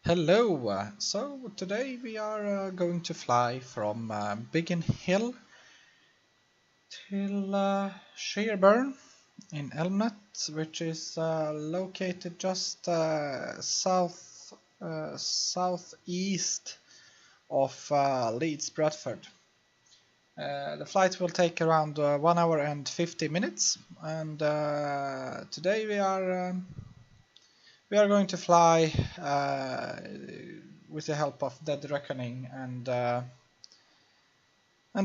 Hello, so today we are going to fly from Biggin Hill till Sherburn in Elmnet, which is located just southeast of Leeds, Bradford. The flight will take around 1 hour and 50 minutes, and today we are going to fly with the help of Dead Reckoning and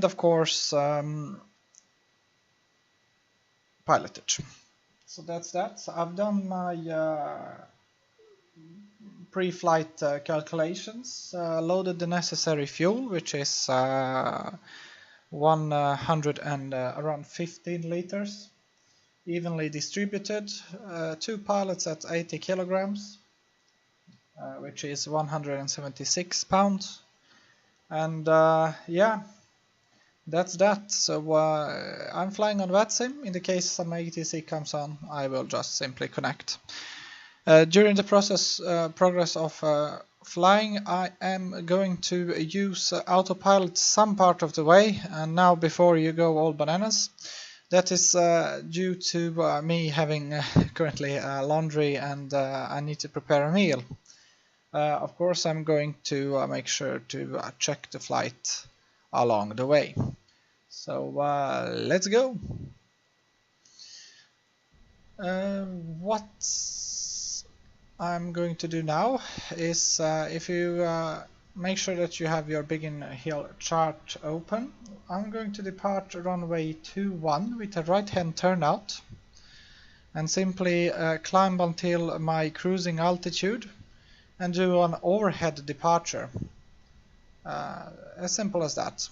of course pilotage. So that's that. So I've done my pre-flight calculations, loaded the necessary fuel, which is 100 and around 15 liters, evenly distributed. 2 pilots at 80 kilograms, which is 176 pounds, and yeah, that's that. So I'm flying on VATSIM. In the case some ATC comes on, I will just simply connect. During the progress of flying, I am going to use autopilot some part of the way, and now before you go all bananas, that is due to me having currently laundry and I need to prepare a meal. Of course, I'm going to make sure to check the flight along the way. So let's go. What I'm going to do now is if you make sure that you have your Biggin Hill chart open, I'm going to depart runway 21 with a right hand turnout and simply climb until my cruising altitude and do an overhead departure. As simple as that.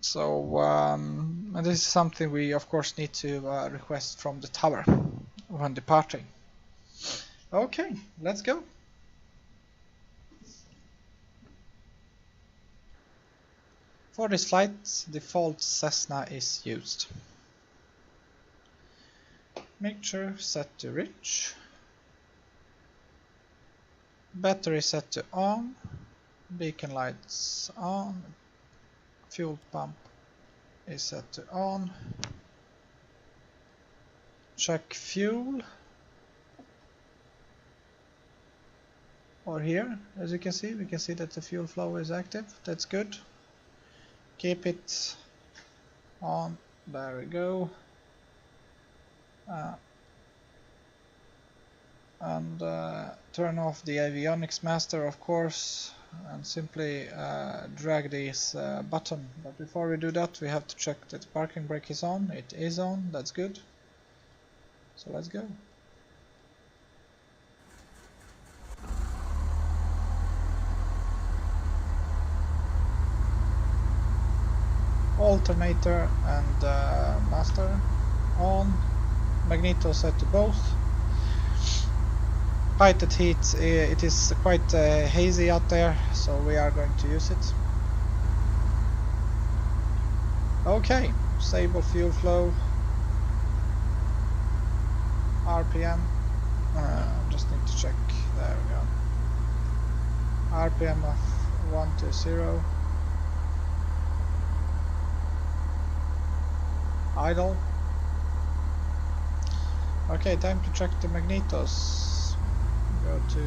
So and this is something we of course need to request from the tower when departing. Okay, let's go. For this flight, default Cessna is used. Mixture set to rich. Battery set to on. Beacon lights on. Fuel pump is set to on. Check fuel. Or here, as you can see, we can see that the fuel flow is active. That's good. Keep it on. There we go. And turn off the avionics master, of course, and simply drag this button. But before we do that, we have to check that the parking brake is on. It is on. That's good. So let's go. Alternator and master on. Magneto set to both. Pitot heat, it is quite hazy out there, so we are going to use it. Okay, stable fuel flow. RPM, just need to check, there we go. RPM of 120. Idle. Okay, time to check the magnetos. Go to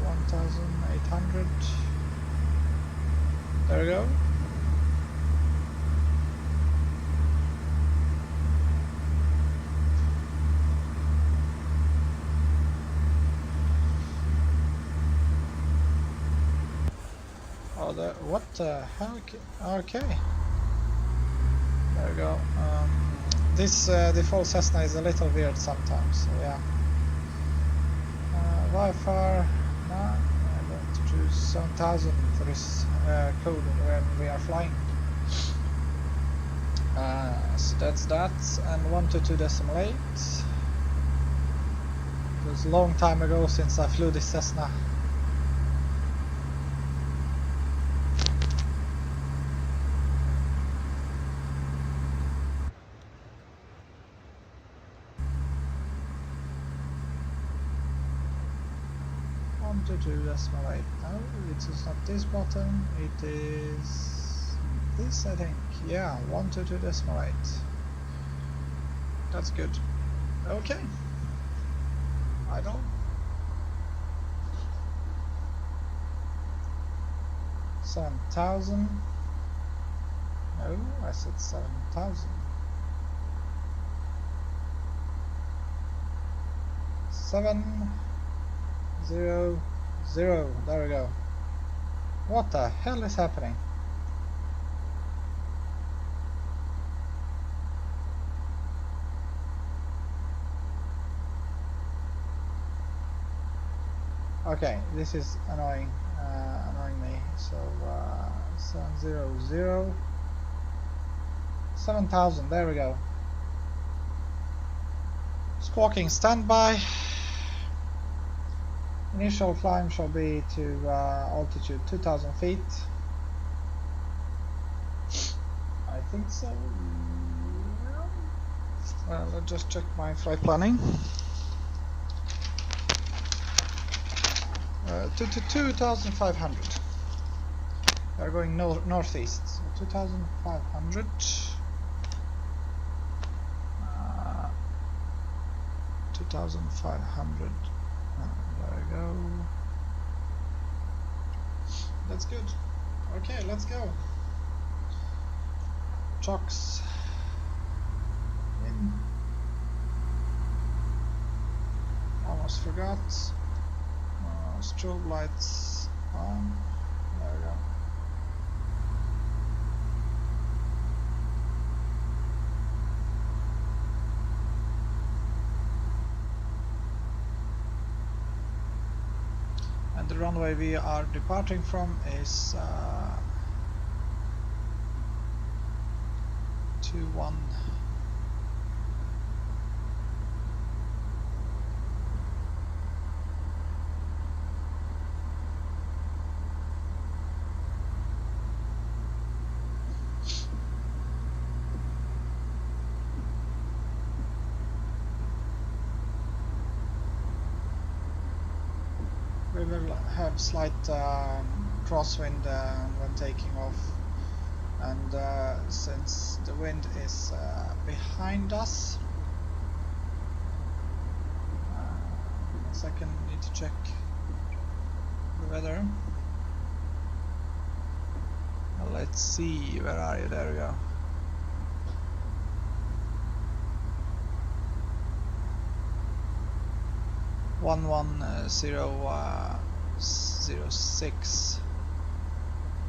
1800. There we go. Oh, what the hell? Okay. There we go. This default Cessna is a little weird sometimes, so yeah. VFR, no, I'm going to choose 7000 for this code when we are flying. So that's that, and 122.8. It was a long time ago since I flew this Cessna. 122.8. No, it is not this button, it is this, I think. Yeah, 122.8. That's good. Okay. Idle. 7,000. No, I said 7,000. 700. There we go. What the hell is happening? Okay, this is annoying me. So 700. 7,000. There we go. Squawking standby. Initial climb shall be to altitude 2,000 feet. I think so. Well, let's just check my flight planning. To 2,500. We are going northeast. So 2,500. 2,500. There we go. That's good. Okay, let's go. Chocks in. Almost forgot. Strobe lights on. There we go. And the runway we are departing from is 21. We will have slight crosswind when taking off, and since the wind is behind us, a second, need to check the weather. Let's see, where are you? There we go. One 11006.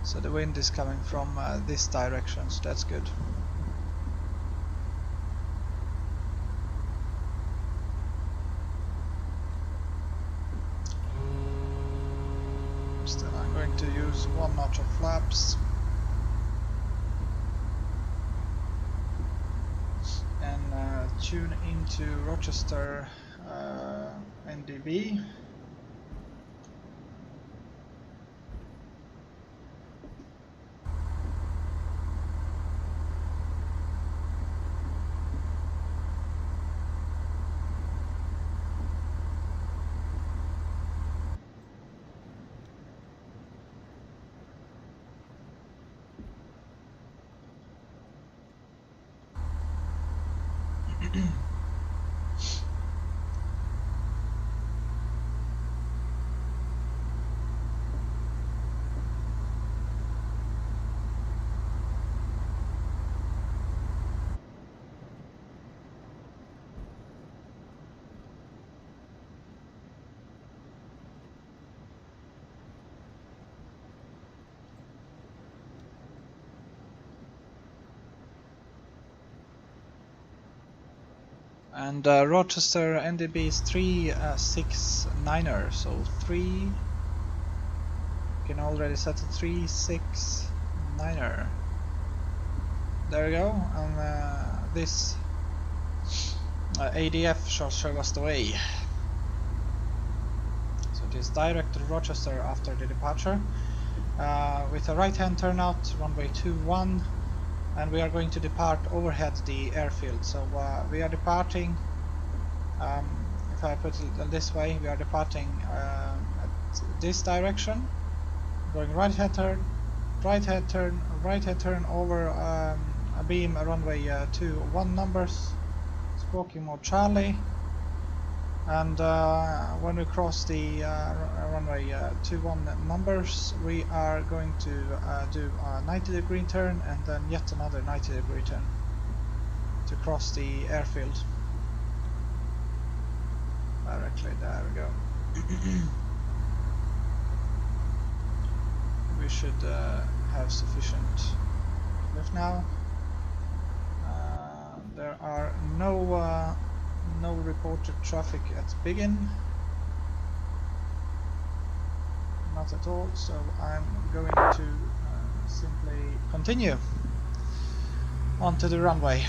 So the wind is coming from this direction, so that's good. Still, I'm going to use 1 notch of flaps and tune into Rochester NDB. And Rochester NDB is 369er, so 3. You can already set a 369er. There we go, and this ADF shall show us the way. So it is direct to Rochester after the departure, with a right-hand turnout, runway 21. And we are going to depart overhead the airfield. So we are departing, if I put it this way, we are departing at this direction, going right hand turn, right hand turn, right hand turn over a beam runway 21 numbers, squawking mode Charlie, and when we cross the runway 21 numbers, we are going to do a 90-degree turn and then yet another 90-degree turn to cross the airfield. Directly, there we go. We should have sufficient lift now. There are no reported traffic at Biggin, not at all, so I'm going to simply continue onto the runway.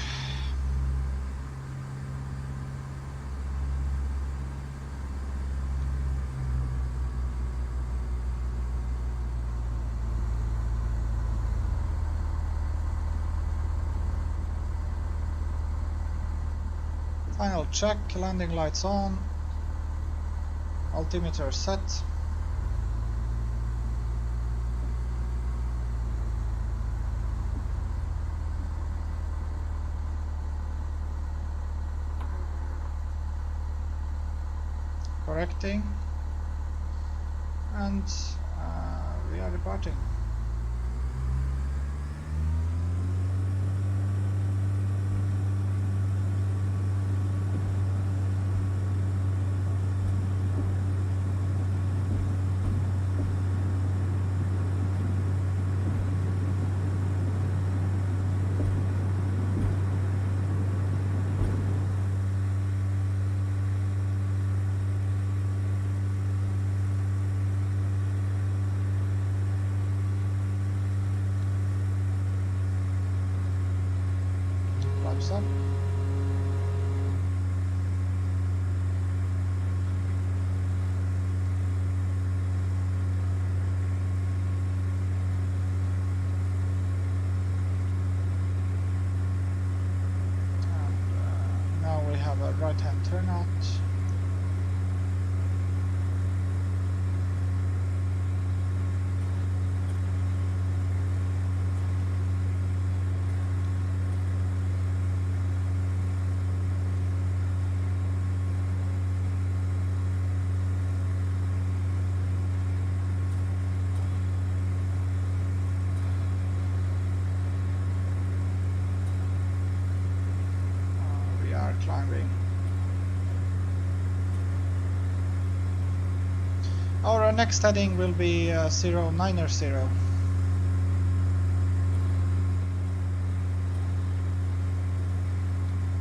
Final check, landing lights on, altimeter set. Correcting, and we are departing. Up. Now we have a right-hand turnout. Climbing. Our next heading will be 090.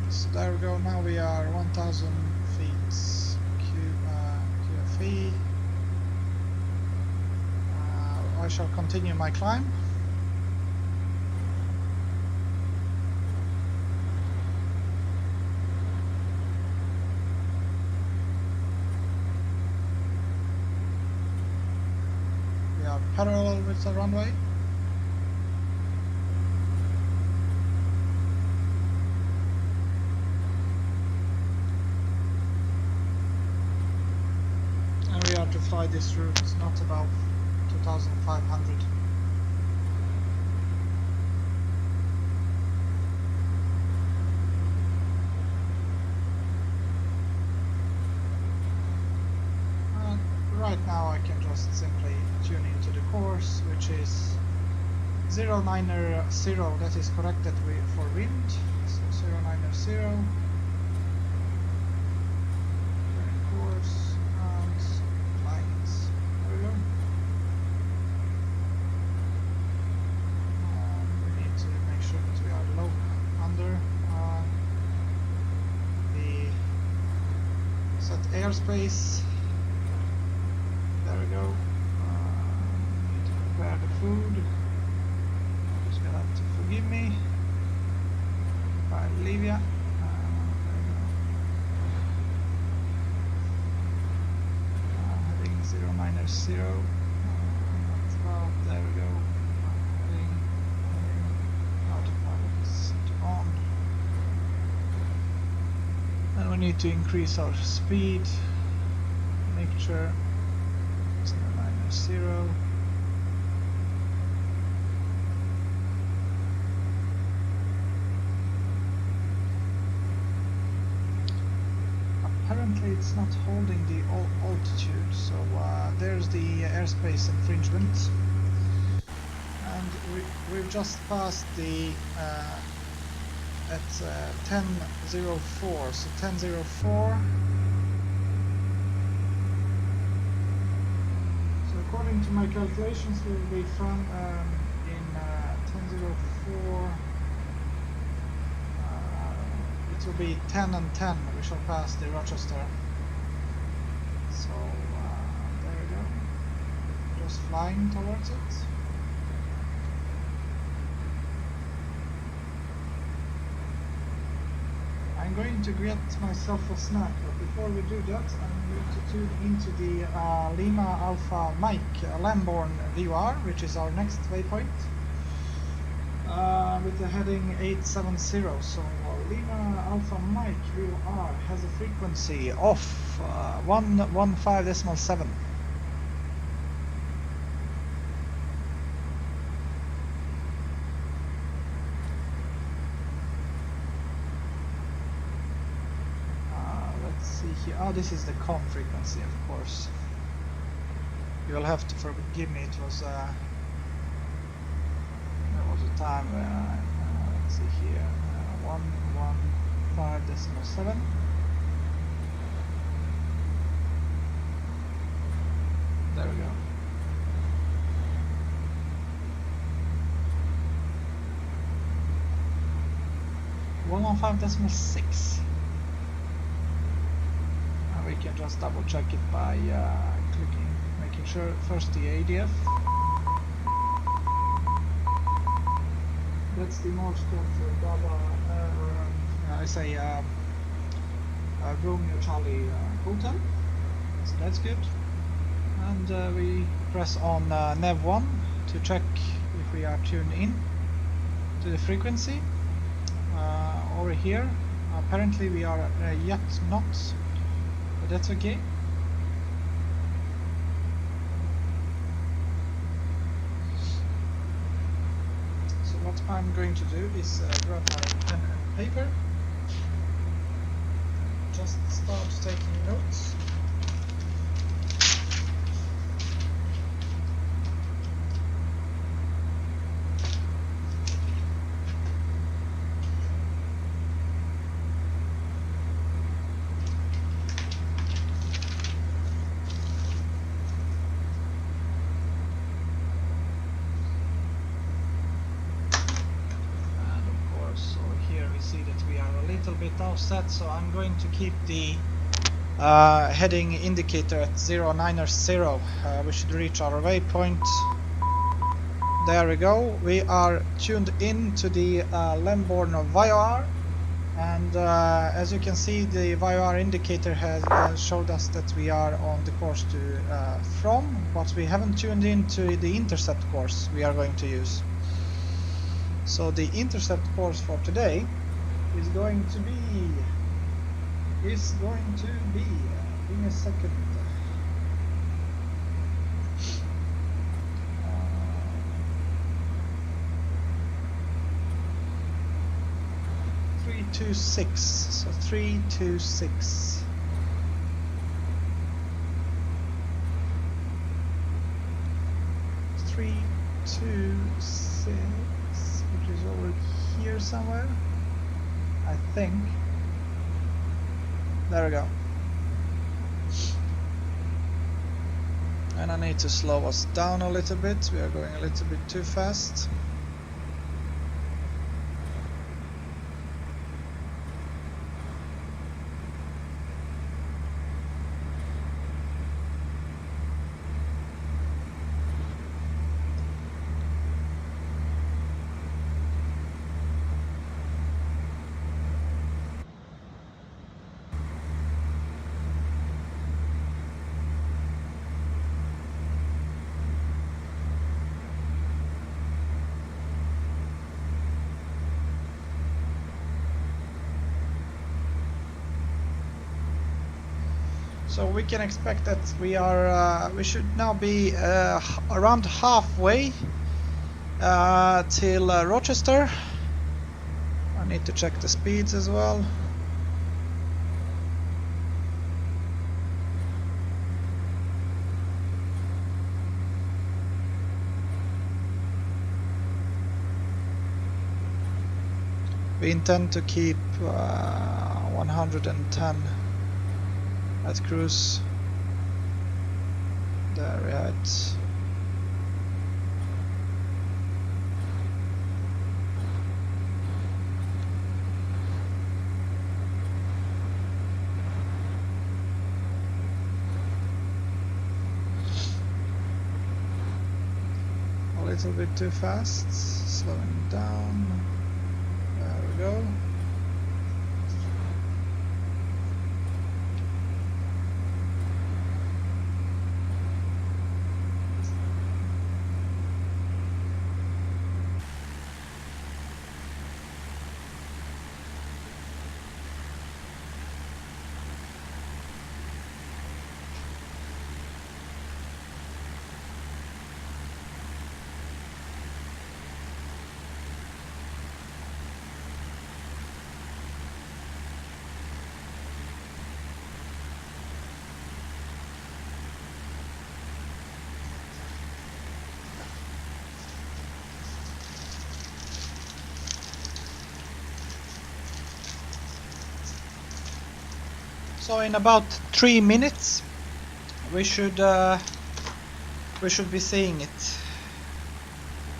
So there we go, now we are 1000 feet QFE. I shall continue my climb. Parallel with the runway. And we are to fly this route not above 2500. Right now I can just simply tune into the course, which is 090, that is corrected for wind, so 090, turning course and flying it. There we go. We need to make sure that we are low under the set airspace. There we go. Need to prepare the food. Just gonna have to forgive me if I leave ya. There we go. Heading 090. Well, there we go. Heading autopilot set on. And we need to increase our speed. Make sure. 0. Apparently it's not holding the altitude, so there's the airspace infringement. And we've just passed the at 10.04, so 10.04. So according to my calculations, we will be from in 10.04. It will be 10 and 10. We shall pass the Rochester. So there we go. Just flying towards it. I'm going to get myself a snack, but before we do that, I'm going to tune into the Lima Alpha Mike Lamborn VOR, which is our next waypoint, with the heading 870. So Lima Alpha Mike VOR has a frequency of 115.7. Oh, this is the COM frequency, of course. You will have to forgive me. It was there was a time where let's see here, 115.7. There we go. One 115.6. We can just double check it by making sure first the ADF. That's the most of I say Romeo Charlie Hotel. So that's good. And we press on Nav 1 to check if we are tuned in to the frequency. Over here, apparently we are yet not. But that's okay. So what I'm going to do is grab my pen and paper. Just start taking notes. Offset, so I'm going to keep the heading indicator at 090. We should reach our waypoint. There we go. We are tuned in to the Lamborn VOR, and as you can see, the VOR indicator has showed us that we are on the course to from, but we haven't tuned in to the intercept course we are going to use. So the intercept course for today is going to be in a second. 326. So 326. Which is over here somewhere, I think. There we go. And I need to slow us down a little bit. We are going a little bit too fast. So we can expect that we should now be around halfway till Rochester. I need to check the speeds as well. We intend to keep 110 at cruise. There we have it. A little bit too fast, slowing down. There we go. So in about 3 minutes we should be seeing it,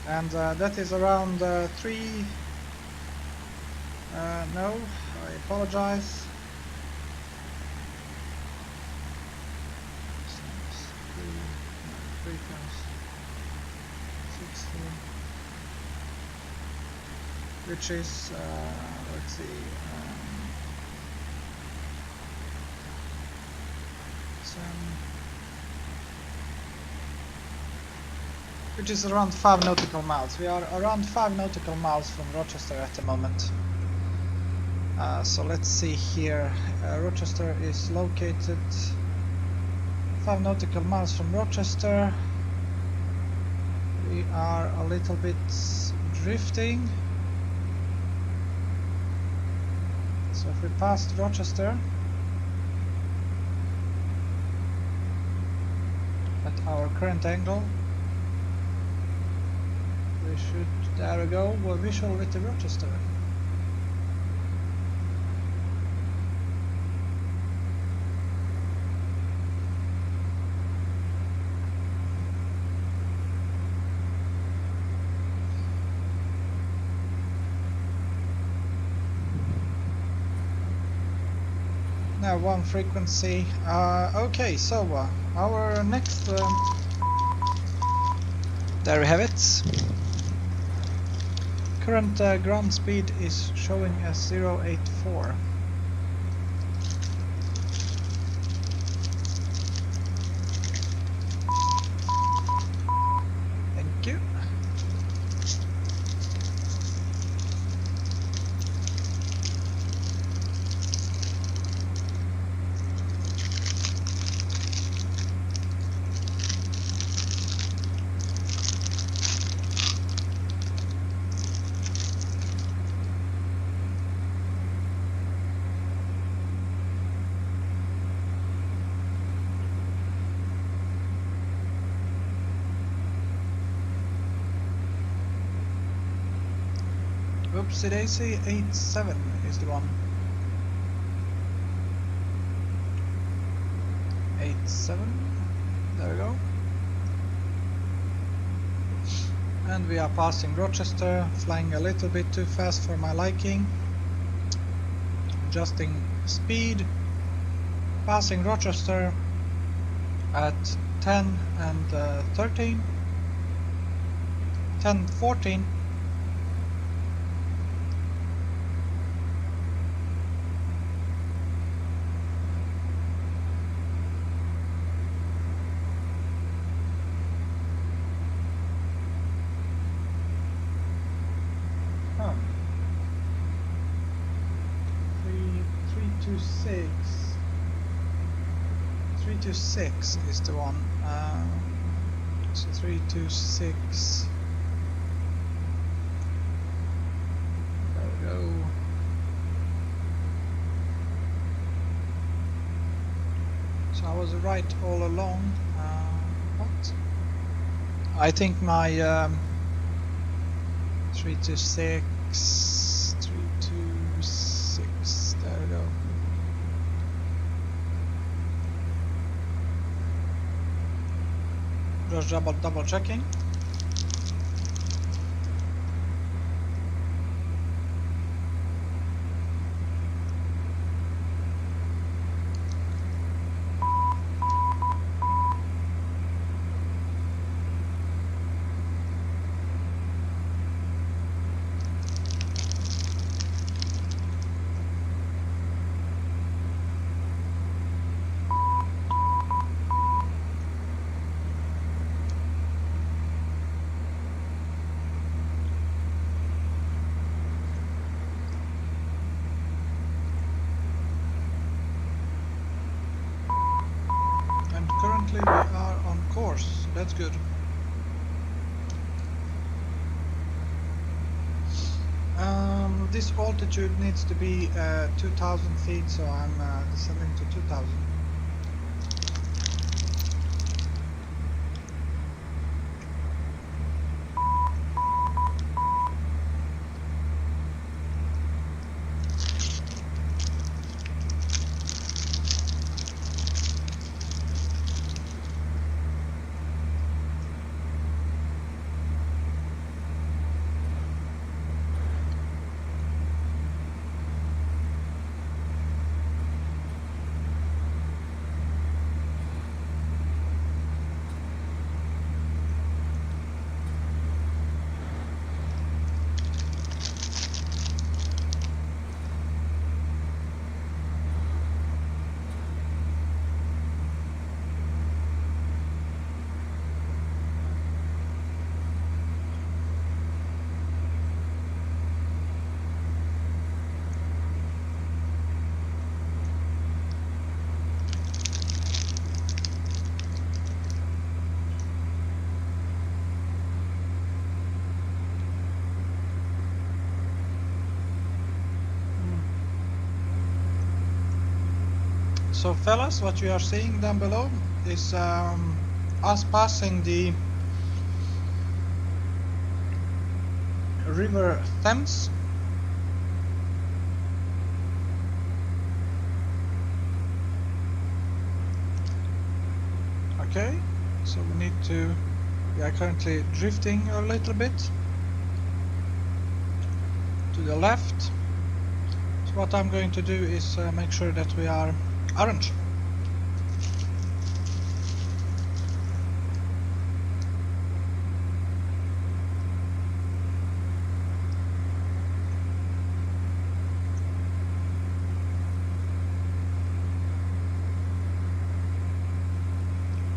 and that is around 3. No, I apologize. Three times 16, which is let's see. Which is around 5 nautical miles. We are around 5 nautical miles from Rochester at the moment. So let's see here. Rochester is located 5 nautical miles from Rochester. We are a little bit drifting. So if we passed Rochester at our current angle, we should, there we go, we're visual with the Rochester. Now one frequency. Okay, so our next there we have it. Current ground speed is showing as 084. Thank you. Oopsie daisy, 87 is the one. 87, there we go. And we are passing Rochester, flying a little bit too fast for my liking. Adjusting speed, passing Rochester at 10 and 13, 10, 14. 326 is the one. So 326. There we go. So I was right all along. What? I think my 326. 326. There we go. Just double checking. Currently we are on course, so that's good. This altitude needs to be 2000 feet, so I'm descending to 2000. So fellas, what you are seeing down below is us passing the river Thames. Okay, so we are currently drifting a little bit to the left. So what I'm going to do is make sure that we are orange.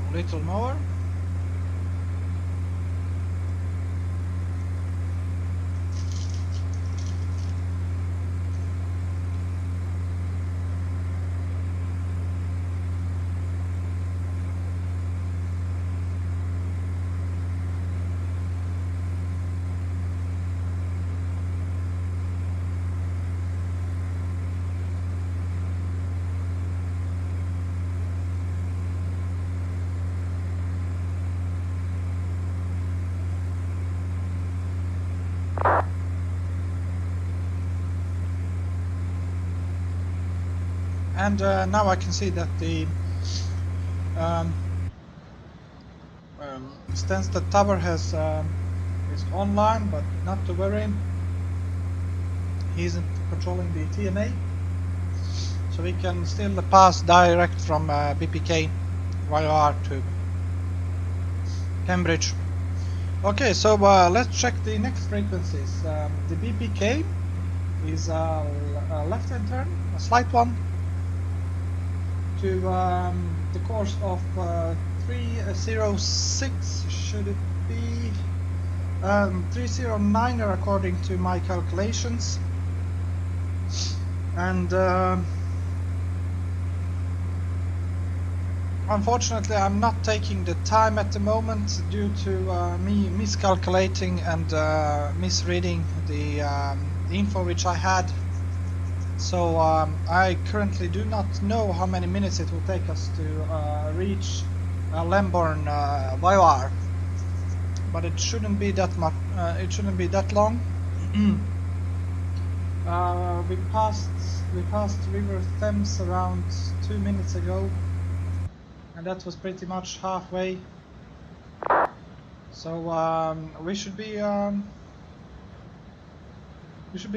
A little more. And now I can see that the Stansted Tower has is online, but not to worry. He isn't controlling the TNA, so we can still pass direct from BPK YOR to Cambridge. Okay, so let's check the next frequencies. The BPK is a left-hand turn, a slight one, to the course of 306, should it be 309 according to my calculations, and Unfortunately, I'm not taking the time at the moment due to me miscalculating and misreading the info which I had. So I currently do not know how many minutes it will take us to reach Lambourne VAR, but it shouldn't be that much. It shouldn't be that long. We passed River Thames around 2 minutes ago, and that was pretty much halfway. So we should be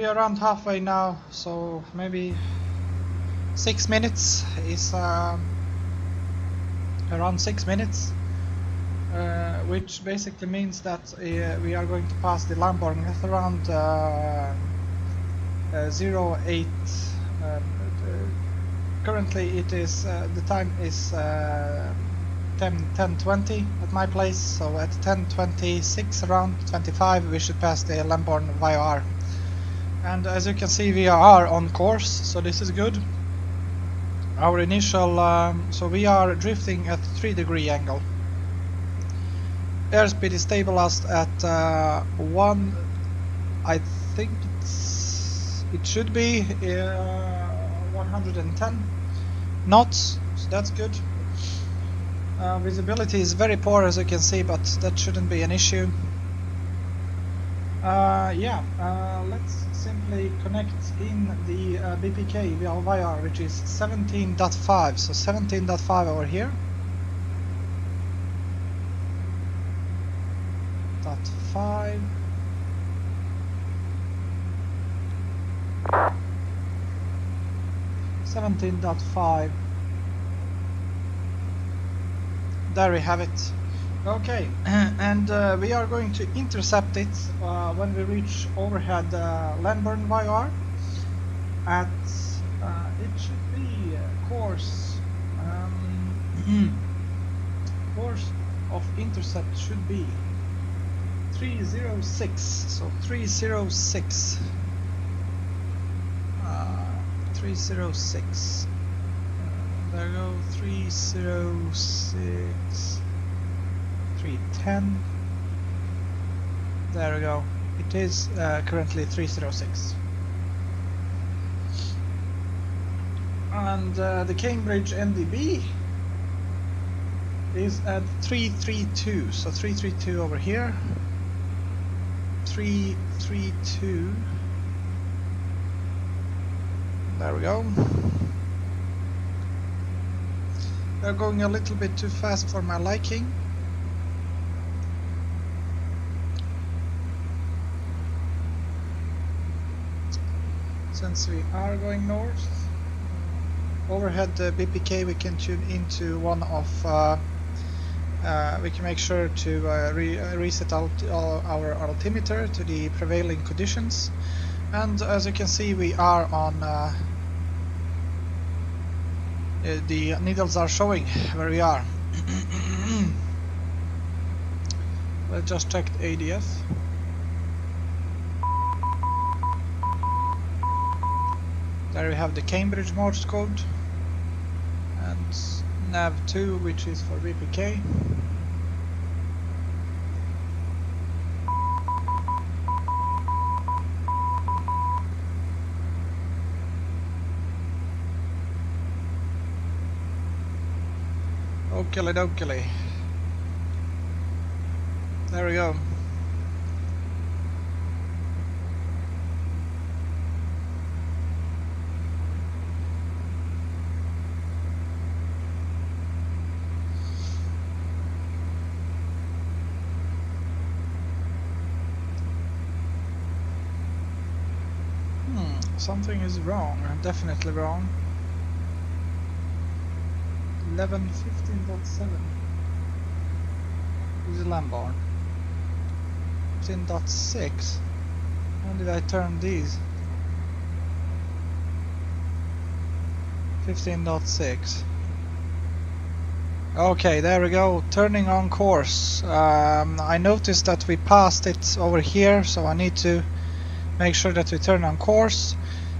around halfway now. So maybe 6 minutes is around 6 minutes, which basically means that we are going to pass the Lambourne at around 08. Currently it is the time is 10:20 at my place, so at 10:26, around 25, we should pass the Lambourne VAR. And as you can see, we are on course, so this is good. Our initial, so we are drifting at 3-degree angle. Airspeed is stabilized at 1, I think it should be 110 knots, so that's good. Visibility is very poor, as you can see, but that shouldn't be an issue. Let's simply connect in the BPK VAR, which is 17.5, so 17.5 over here. .5. .5. There we have it. Okay, and we are going to intercept it when we reach overhead Lambourne VAR at it should be course course of intercept should be 306, so 306 306. There we go, 306, 310. There we go. It is currently 306. And the Cambridge NDB is at 332. So 332 over here. 332. There we go. They're going a little bit too fast for my liking. Since we are going north, overhead BPK we can tune into one of we can make sure to reset all our altimeter to the prevailing conditions, and as you can see we are on the needles are showing where we are. Let's just check the ADF. There we have the Cambridge Morse code and nav2, which is for VPK. Okey-dokey. There we go. Something is wrong, definitely wrong. 11:15.7 is a Lambourne. 15.6. When did I turn these? 15.6. Okay, there we go. Turning on course. I noticed that we passed it over here, so I need to make sure that we turn on course.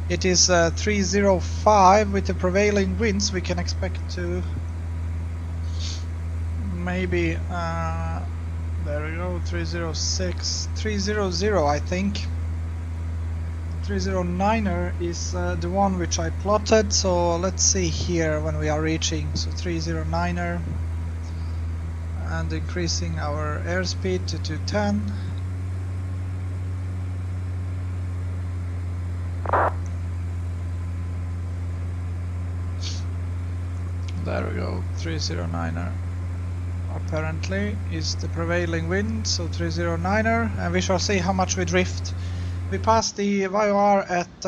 It is 305 with the prevailing winds. We can expect to maybe there we go, 306, 300 I think. 309er is the one which I plotted, so let's see here when we are reaching. So 309er and increasing our airspeed to 210. There we go, 309er apparently is the prevailing wind, so 309er, and we shall see how much we drift. We passed the VOR at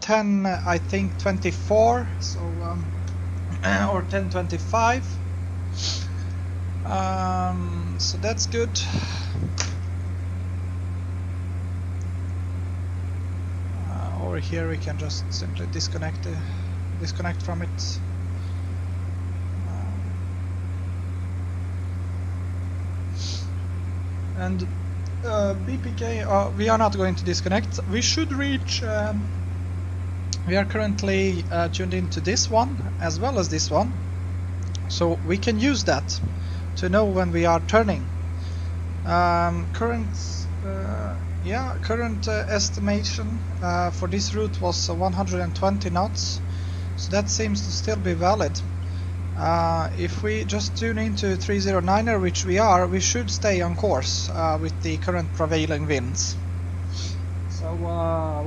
10, I think 24, so or 1025. So that's good. Over here we can just simply disconnect from it. And BPK, we are not going to disconnect. We should reach, we are currently tuned into this one as well as this one, so we can use that to know when we are turning. Current estimation for this route was 120 knots, so that seems to still be valid. If we just tune into 309er, which we are, we should stay on course with the current prevailing winds. So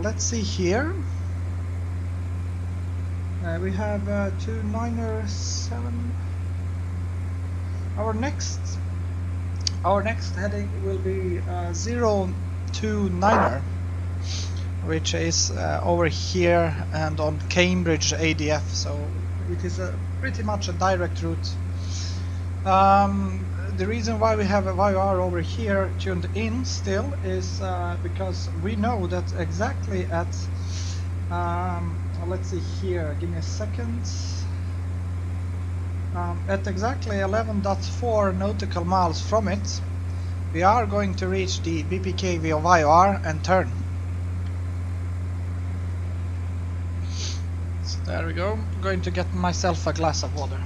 let's see here. We have 297. Our next heading will be 029er, which is over here and on Cambridge ADF. So it is pretty much a direct route. The reason why we have a VOR over here tuned in still is because we know that exactly at let's see here, give me a second, at exactly 11.4 nautical miles from it, we are going to reach the BPK VOR and turn. There we go. I'm going to get myself a glass of water.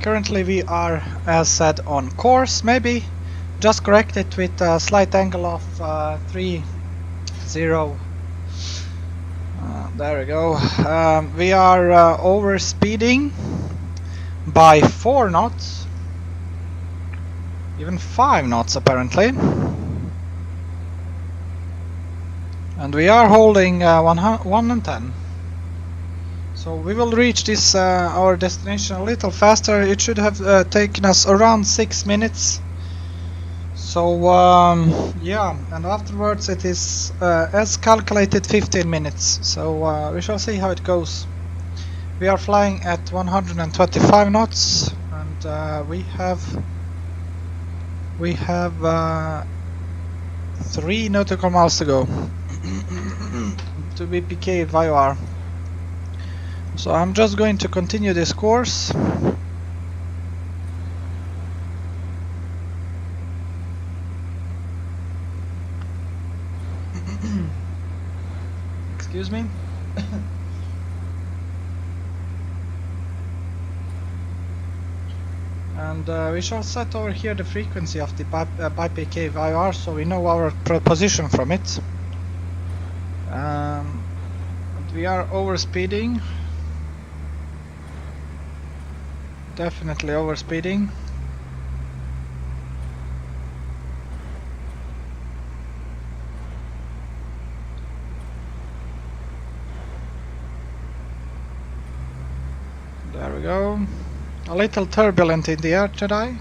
Currently we are, as said, on course. Maybe just correct it with a slight angle of 30. There we go. We are over speeding by 4 knots, even 5 knots apparently, and we are holding 110. So we will reach this our destination a little faster. It should have taken us around 6 minutes. So yeah, and afterwards it is as calculated 15 minutes. So we shall see how it goes. We are flying at 125 knots, and we have 3 nautical miles to go to BPK VOR. So I'm just going to continue this course. Excuse me. And we shall set over here the frequency of the BPK VOR, so we know our position from it. We are overspeeding. Definitely overspeeding. There we go. A little turbulent in the air today.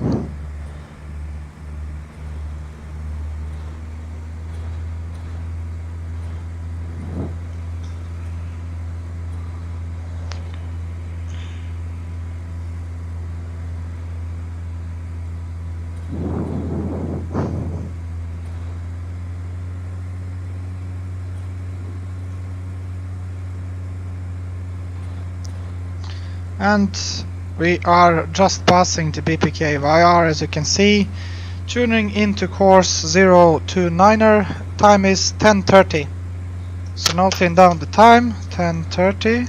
And we are just passing the BPK VFR, as you can see, tuning into course 029er. Time is 10:30. So noting down the time, 10:30.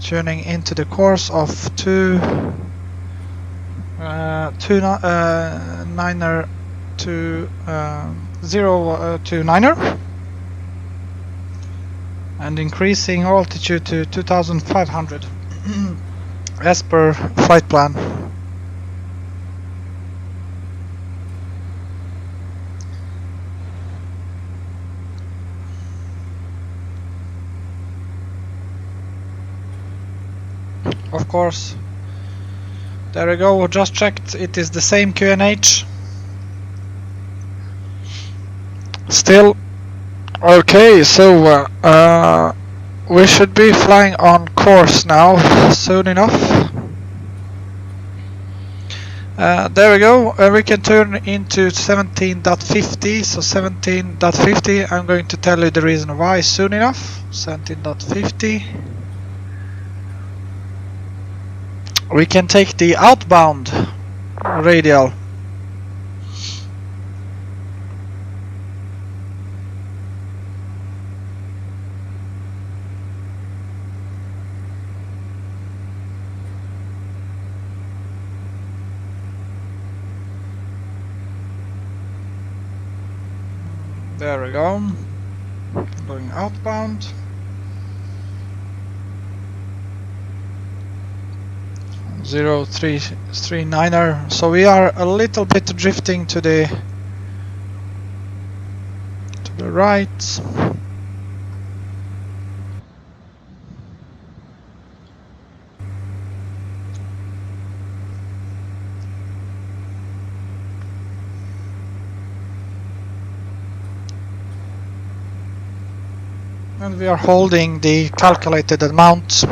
Tuning into the course of 029er, and increasing altitude to 2500 as per flight plan. Of course, there we go, just checked, it is the same QNH. Still okay, so we should be flying on course now soon enough. There we go, we can turn into 17.50, so 17.50, I'm going to tell you the reason why soon enough. 17.50. We can take the outbound radial. There we go, going outbound. Zero 339er, so we are a little bit drifting to the right. And we are holding the calculated amount,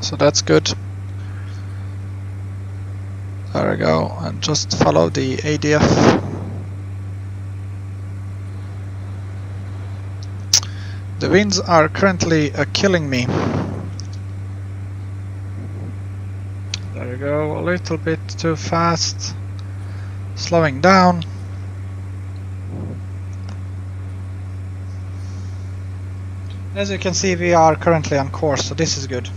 so that's good. There we go, and just follow the ADF. The winds are currently killing me. There we go, a little bit too fast. Slowing down. As you can see, we are currently on course, so this is good.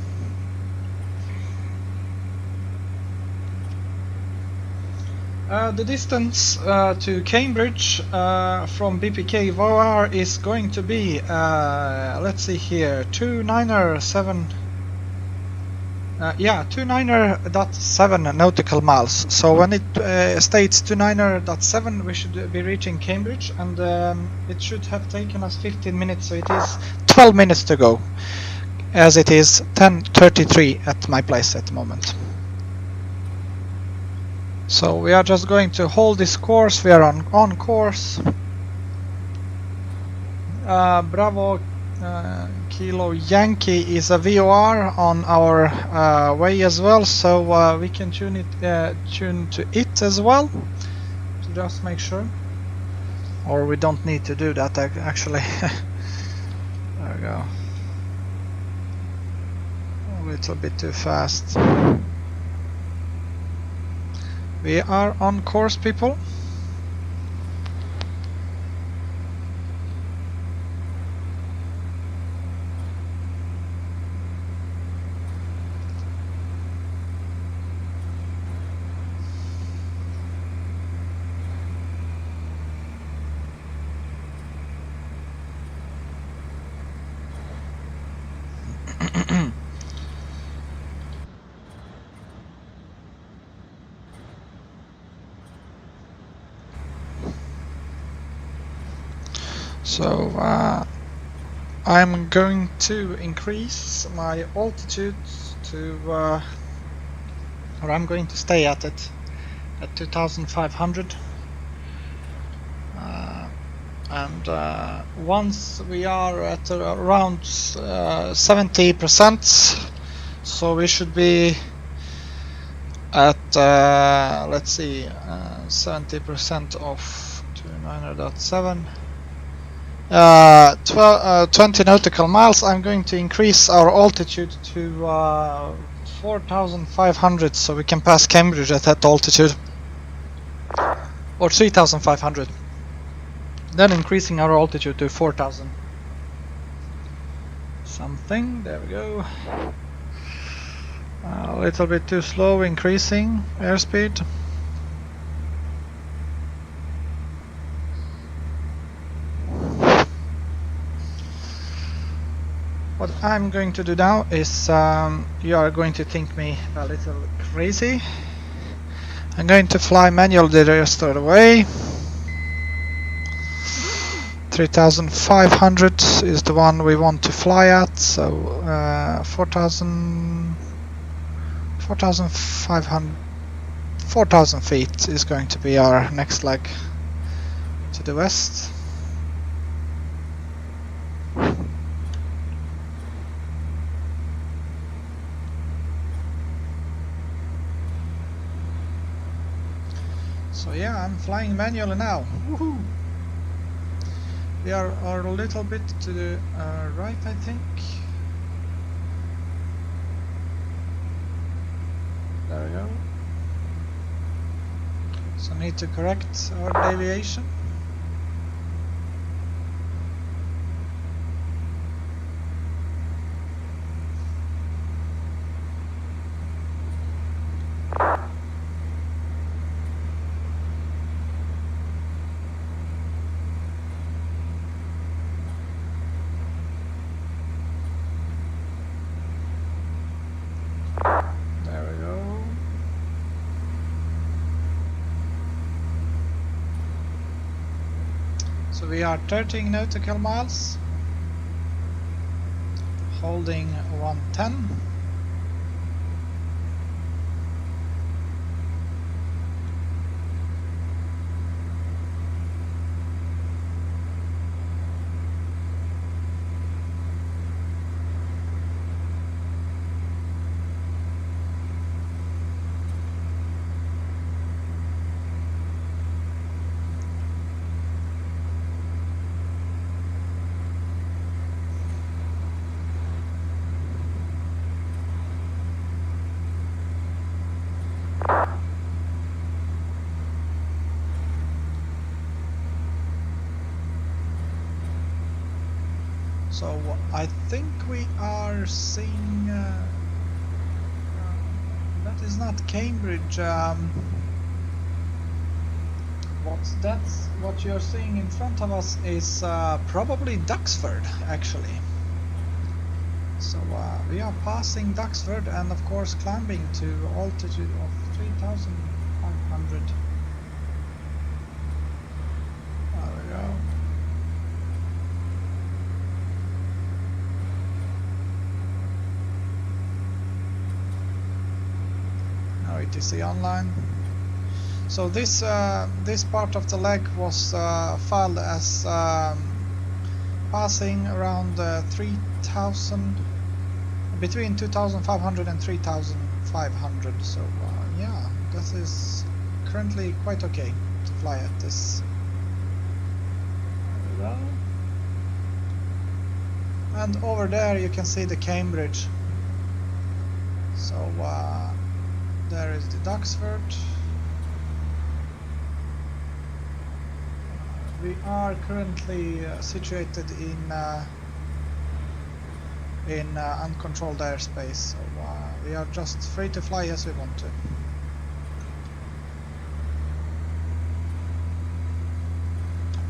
The distance to Cambridge from BPK VOR is going to be, let's see here, 29.7 nautical miles. So when it states 29.7, we should be reaching Cambridge, and it should have taken us 15 minutes, so it is 12 minutes to go, as it is 10:33 at my place at the moment. So we are just going to hold this course. We are on course. Bravo Kilo Yankee is a VOR on our way as well, so we can tune to it as well, to just make sure. Or we don't need to do that actually. There we go. A little bit too fast. We are on course, people. So I'm going to increase my altitude to, or I'm going to stay at it at 2,500. And once we are at around 70%, so we should be at let's see, 70% of 29.7, 20 nautical miles. I'm going to increase our altitude to 4,500, so we can pass Cambridge at that altitude, or 3,500. Then increasing our altitude to 4,000 something. There we go. A little bit too slow increasing airspeed. What I'm going to do now is, you are going to think me a little crazy. I'm going to fly manual the rest of the way. 3,500 is the one we want to fly at, so 4,500, 4,000 feet is going to be our next leg to the west. So yeah, I'm flying manually now. Woohoo! We are a little bit to the right, I think. There we go. So need to correct our deviation. So we are 13 nautical miles, holding 110. So I think we are seeing, that is not Cambridge, what you're seeing in front of us is probably Duxford, actually. So we are passing Duxford and of course climbing to altitude of 3,500. There we go. ATC online. So this part of the leg was filed as passing around 3,000, between 2,500 and 3,500. So yeah, this is currently quite okay to fly at this. There we go. And over there you can see the Cambridge. So there is the Duxford. We are currently situated in uncontrolled airspace, so we are just free to fly as we want to.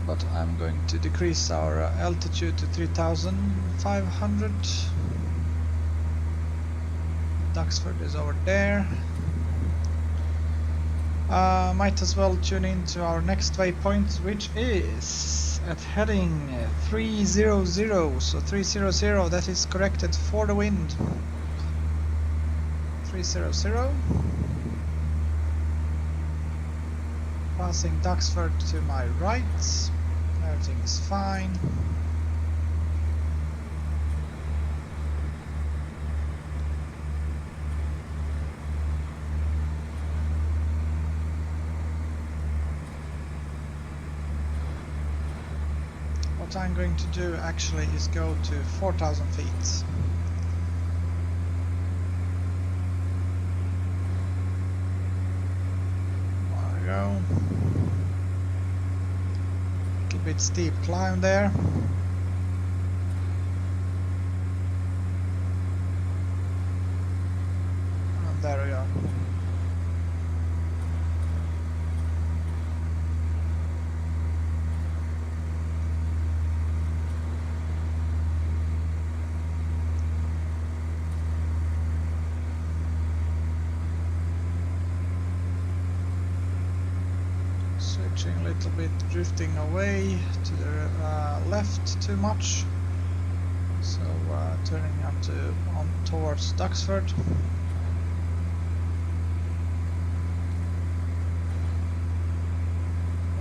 But I'm going to decrease our altitude to 3,500. Duxford is over there. Might as well tune in to our next waypoint, which is at heading 300. So 300, that is corrected for the wind. 300. Passing Duxford to my right. Everything is fine. What I'm going to do actually is go to 4,000 feet. There we go. A little bit steep climb there. And there we go. Switching a little bit, drifting away to the left too much, so turning on towards Duxford.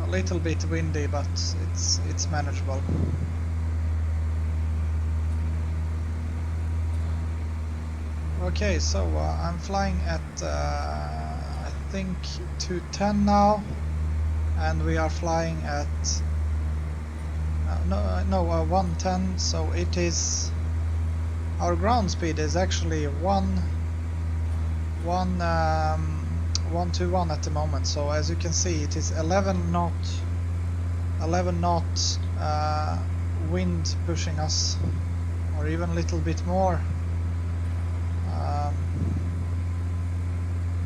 A little bit windy, but it's manageable. Okay, so I'm flying at I think 210 now. And we are flying at 110, so it is our ground speed is actually 121 at the moment. So as you can see, it is 11 knot wind pushing us, or even a little bit more.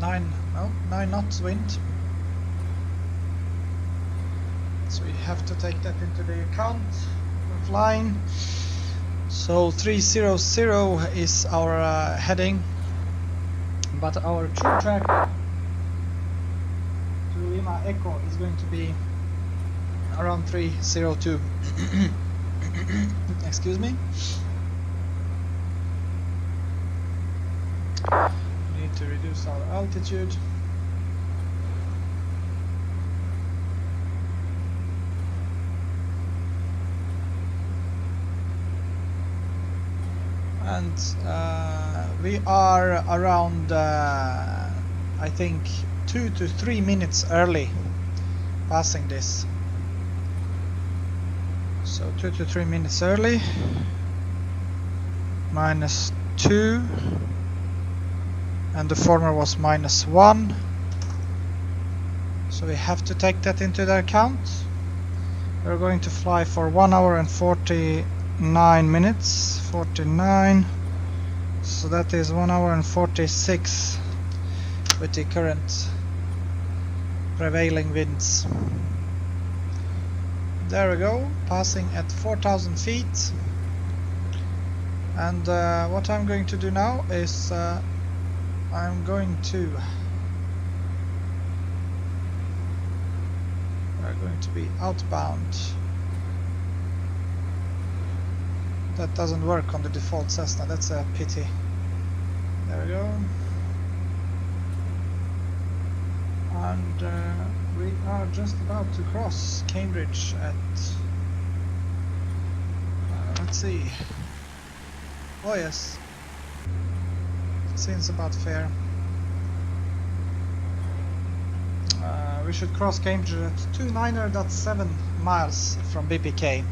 9 knots wind. So we have to take that into the account when flying. So 300 is our heading, but our true track to Lima Echo is going to be around 302. Excuse me. We need to reduce our altitude. And we are around I think 2 to 3 minutes early passing this. So 2 to 3 minutes early, -2, and the former was -1. So we have to take that into the account. We're going to fly for 1 hour and 49 minutes. 49. So that is 1 hour and 46 with the current prevailing winds. There we go, passing at 4,000 feet. And what I'm going to do now is I'm going to be outbound. That doesn't work on the default Cessna, that's a pity. There we go. And we are just about to cross Cambridge at let's see. Oh yes, seems about fair. We should cross Cambridge at 29.7 miles from BPK,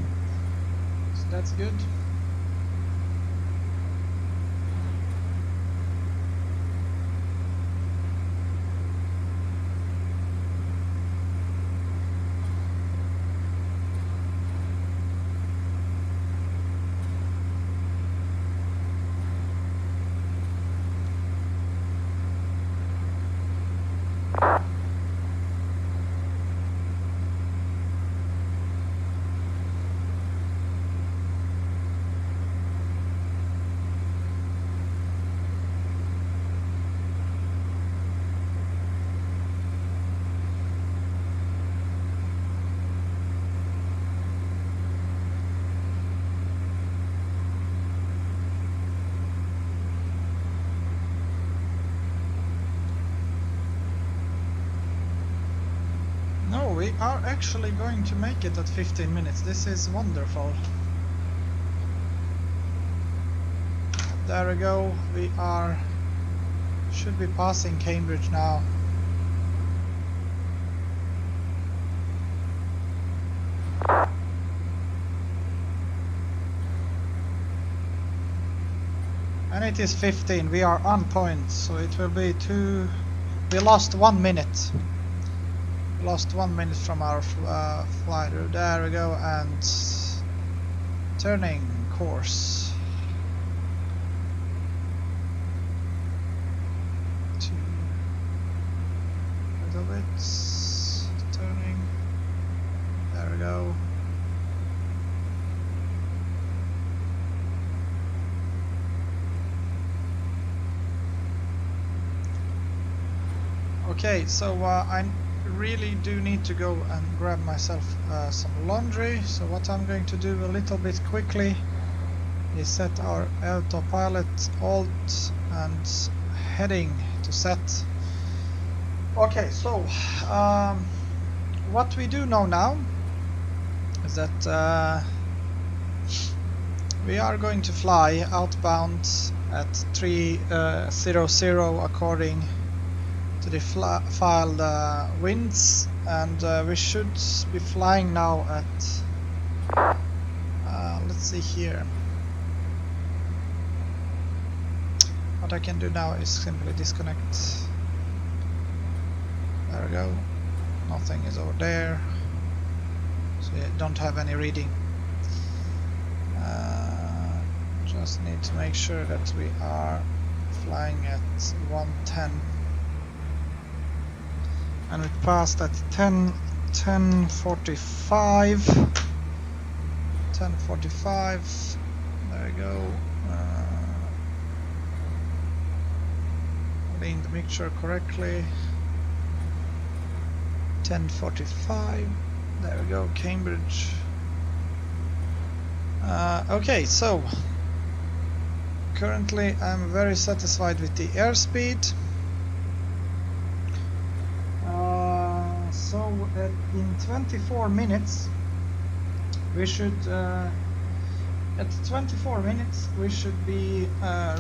so that's good. we are actually going to make it at 15 minutes. This is wonderful. There we go. We should be passing Cambridge now. And it is 15. We are on point, so it will be 2. We lost 1 minute. Lost 1 minute from our flight. There we go, and turning course. A little bit. Turning. There we go. Okay, so I really do need to go and grab myself some laundry. So what I'm going to do a little bit quickly is set our autopilot alt and heading to set. Okay, so what we do know now is that we are going to fly outbound at 300 according to the filed winds, and we should be flying now at let's see here. What I can do now is simply disconnect. There we go. Nothing is over there, so you don't have any reading. Just need to make sure that we are flying at 110. And we passed at 10:45. 10:45. There we go. Reading the mixture correctly. 10:45. There we go. Cambridge. Okay, so currently I'm very satisfied with the airspeed. So in 24 minutes we should at 24 minutes we should be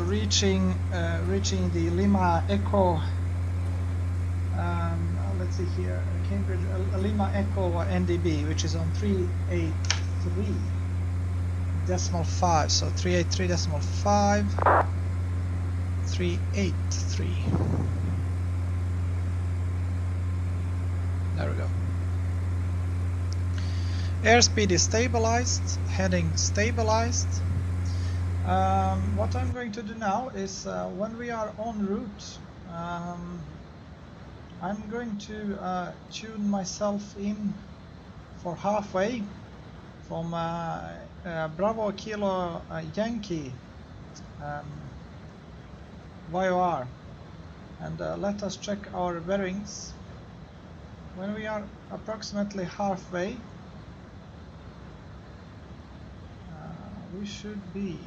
reaching the Lima Echo, let's see here, Cambridge Lima Echo NDB, which is on 383.5, so 383.5, 383. There we go. Airspeed is stabilized, heading stabilized. What I'm going to do now is when we are en route, I'm going to tune myself in for halfway from Bravo Kilo Yankee VOR, and let us check our bearings. When we are approximately halfway, we should be.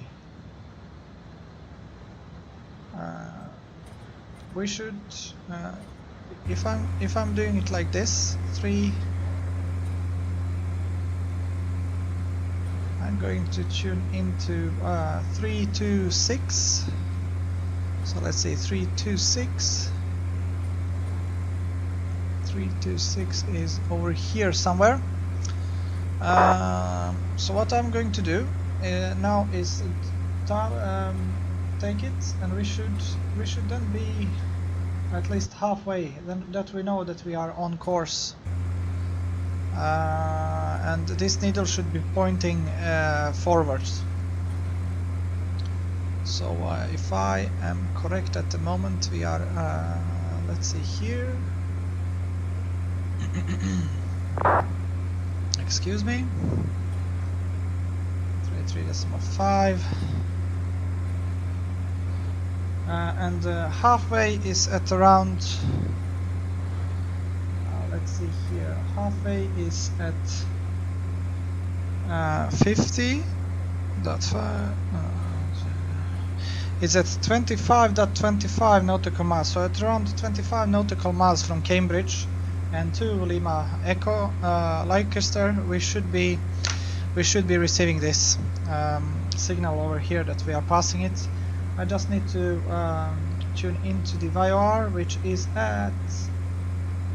We should. If I'm doing it like this, I'm going to tune into 326. So let's say 326. 326 is over here somewhere. So what I'm going to do now is take it, and we should then be at least halfway. Then that we know that we are on course, and this needle should be pointing forwards. So if I am correct at the moment, we are let's see here. Excuse me. 3.5. And halfway is at around. Let's see here. Halfway is at 50.5. It's at 25.25 nautical miles. So at around 25 nautical miles from Cambridge, and 2 Lima Echo Leicester, we should be receiving this signal over here that we are passing it. I just need to tune into the VAR, which is at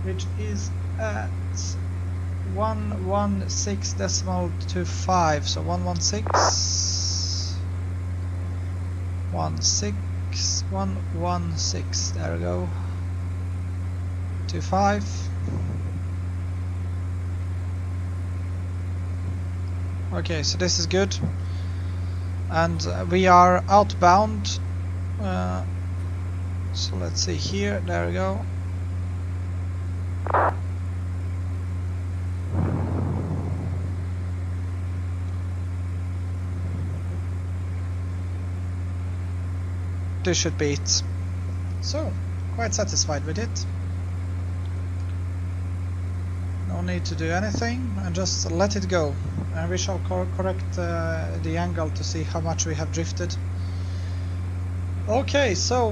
116.25, so 116, there we go, 25. Okay, so this is good, and we are outbound, so let's see here, there we go. This should be it. So, quite satisfied with it. No need to do anything, and just let it go. And we shall correct the angle to see how much we have drifted. Okay, so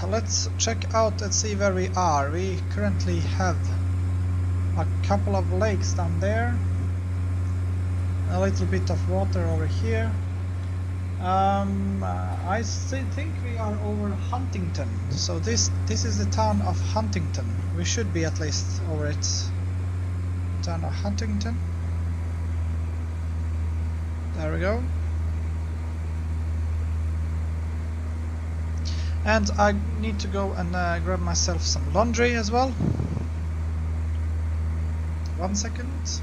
let's check out and see where we are. We currently have a couple of lakes down there, a little bit of water over here. I still think we are over Huntington, so this is the town of Huntington. We should be at least over it. Town of Huntington. There we go. And I need to go and grab myself some laundry as well. 1 second.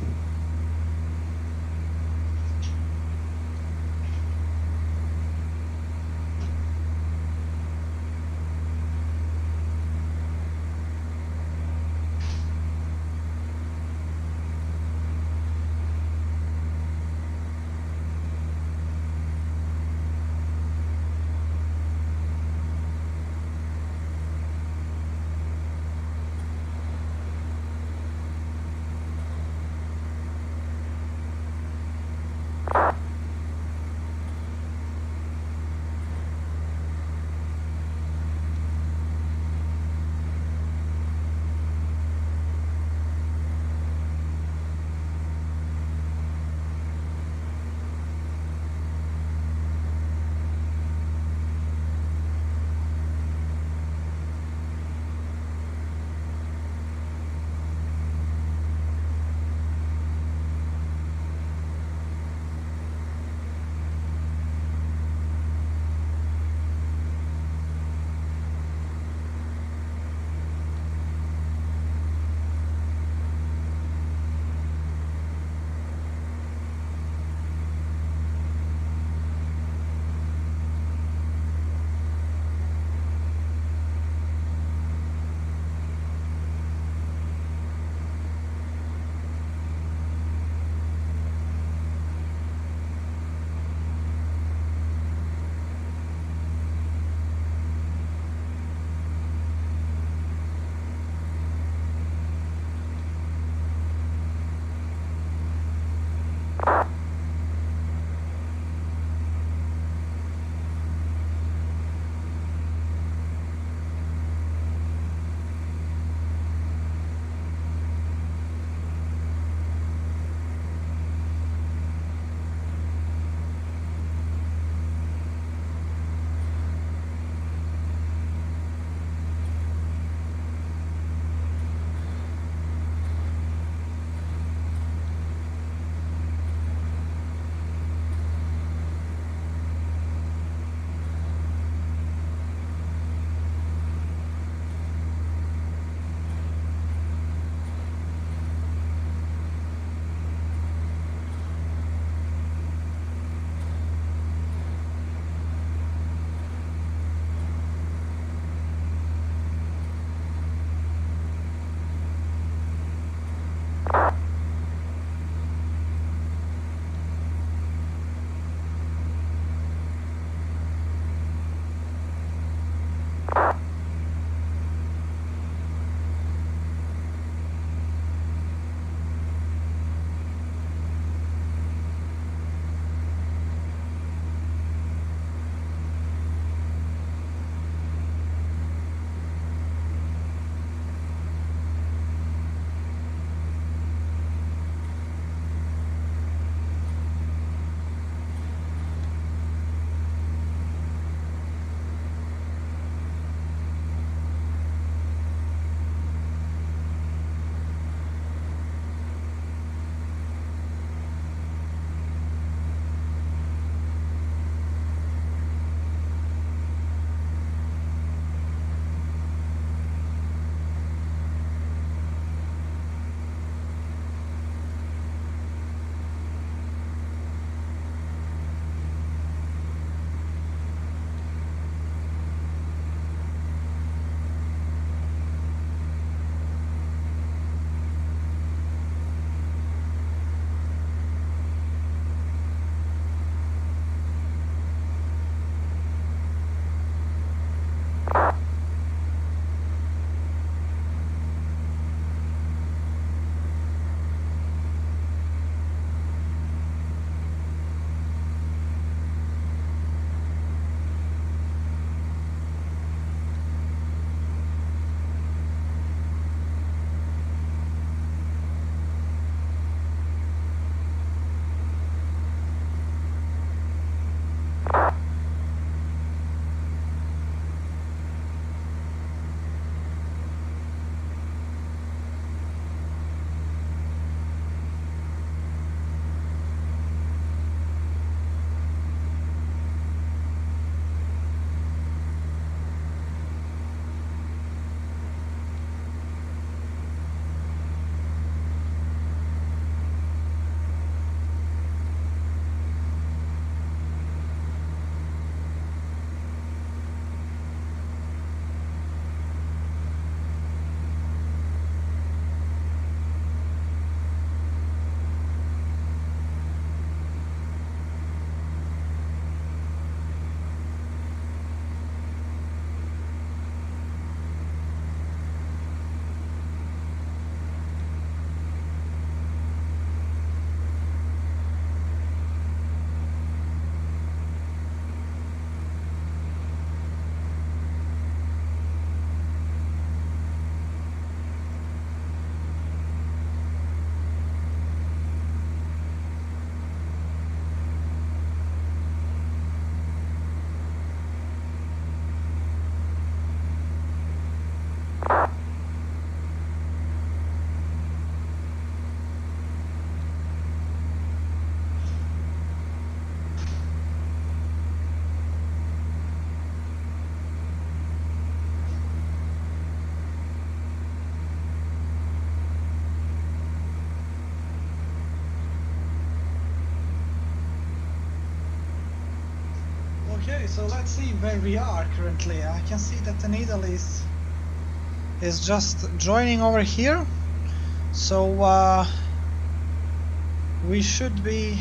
Okay, so let's see where we are currently. I can see that the needle is just joining over here, so we should be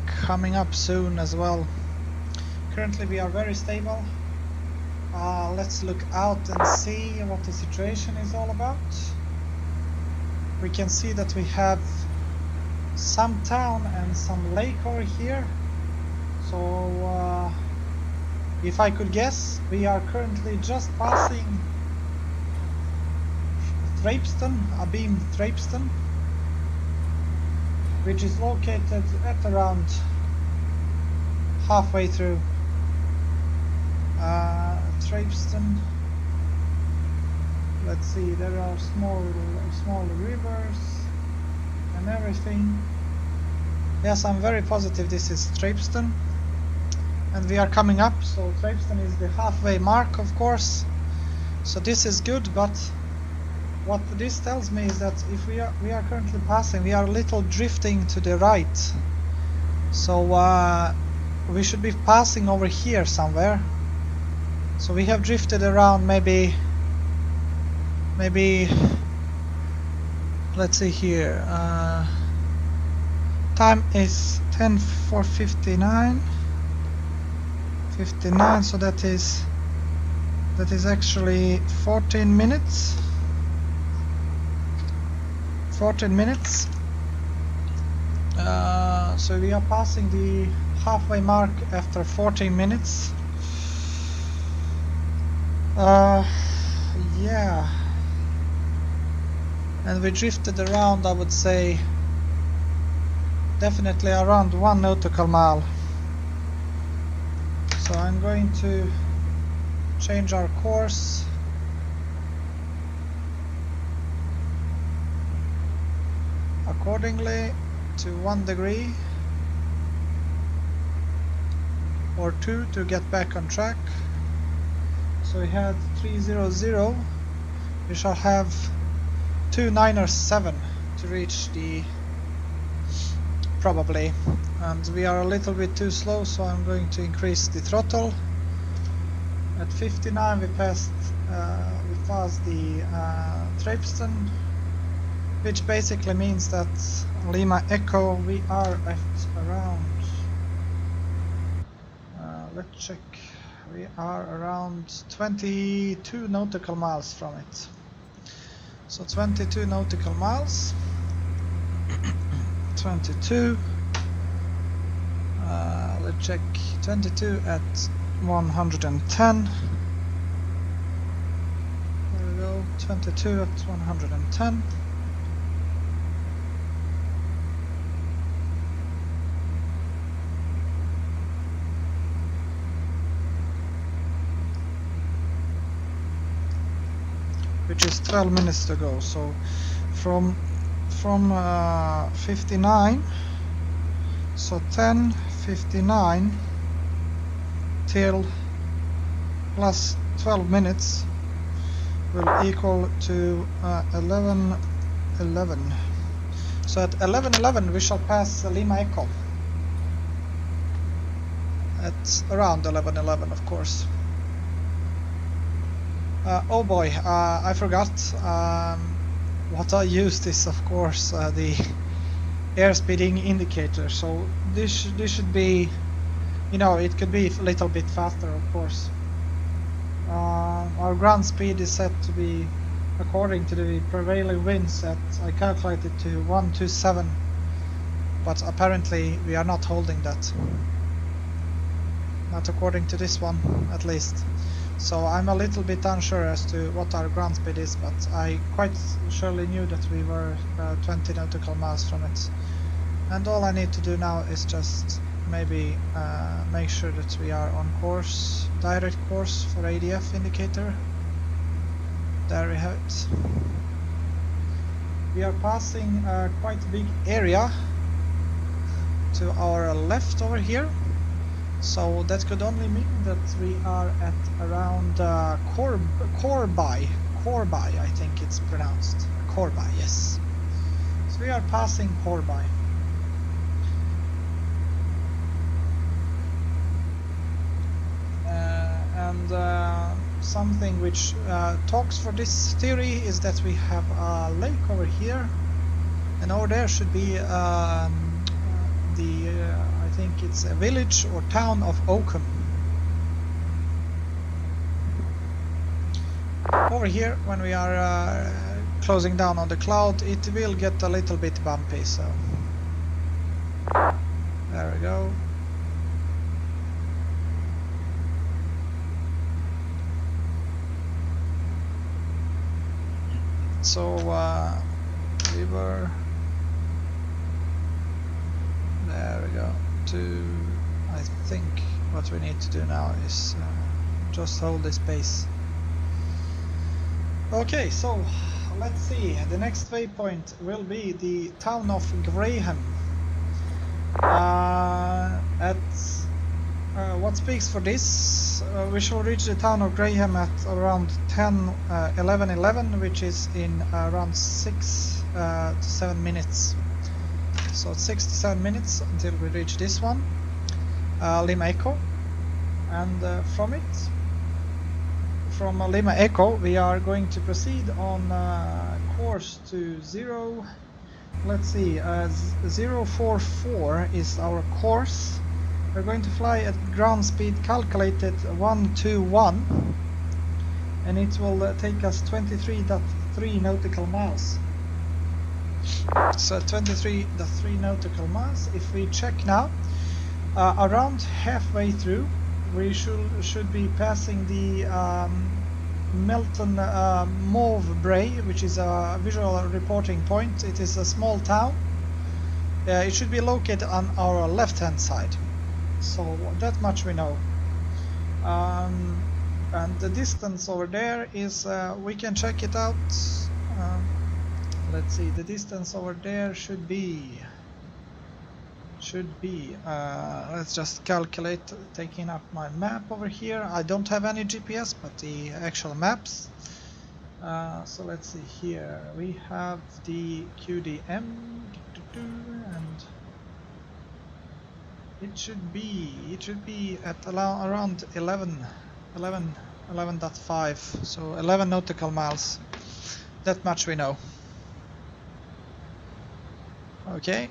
coming up soon as well. Currently we are very stable. Let's look out and see what the situation is all about. We can see that we have some town and some lake over here. So if I could guess, we are currently just passing Thrapston, Abeam Thrapston, which is located at around halfway through Thrapston. Let's see, there are small rivers and everything. Yes, I'm very positive this is Thrapston, and we are coming up. So Thrapston is the halfway mark, of course, so this is good. But what this tells me is that if we are currently passing, we are a little drifting to the right, so we should be passing over here somewhere. So we have drifted around maybe let's see here, time is 10:59, so that is actually 14 minutes. So we are passing the halfway mark after 14 minutes. Yeah, and we drifted around, I would say, definitely around 1 nautical mile. So I'm going to change our course. Accordingly to 1 degree or 2 to get back on track. So we had 300. We shall have 297 to reach the probably, and we are a little bit too slow, so I'm going to increase the throttle. At 59 we passed the Thrapston, which basically means that Lima Echo we are at around, let's check, we are around 22 nautical miles from it. So 22 nautical miles, 22, let's check, 22 at 110, there we go, 22 at 110. Which is 12 minutes to go. So from 59, so 10:59 till plus 12 minutes will equal to 11:11. So at 11:11 we shall pass Lima Echo. At around 11:11, of course. Oh boy, I forgot. What I used is, of course, the airspeeding indicator. So this should be, you know, it could be a little bit faster, of course. Our ground speed is set to be, according to the prevailing winds, that I calculated to 127, but apparently we are not holding that. Not according to this one, at least. So I'm a little bit unsure as to what our ground speed is, but I quite surely knew that we were 20 nautical miles from it. And all I need to do now is just maybe make sure that we are on course, direct course for ADF indicator. There we have it. We are passing a quite big area to our left over here. So that could only mean that we are at around Corby, I think it's pronounced. Corby, yes. So we are passing Corby. something which talks for this theory is that we have a lake over here, and over there should be I think it's a village or town of Oakham. Over here, when we are closing down on the cloud, it will get a little bit bumpy, so there we go. So we were, there we go, I think what we need to do now is just hold this pace. Okay, so let's see, the next waypoint will be the town of Graham. What speaks for this, we shall reach the town of Graham at around 11:11, which is in around 6 to 7 minutes. So 6 to 7 minutes until we reach this one, Lima Echo, and from Lima Echo we are going to proceed on course to 044 is our course. We're going to fly at ground speed calculated 121, and it will take us 23.3 nautical miles. So 23.3 nautical miles. If we check now, around halfway through we should be passing the Melton Mauve Bray, which is a visual reporting point. It is a small town. It should be located on our left hand side, so that much we know. And the distance over there is, we can check it out. Let's see, the distance over there should be let's just calculate, taking up my map over here. I don't have any GPS, but the actual maps. So let's see here, we have the QDM, and it should be at around 11.5, so 11 nautical miles. That much we know. Okay.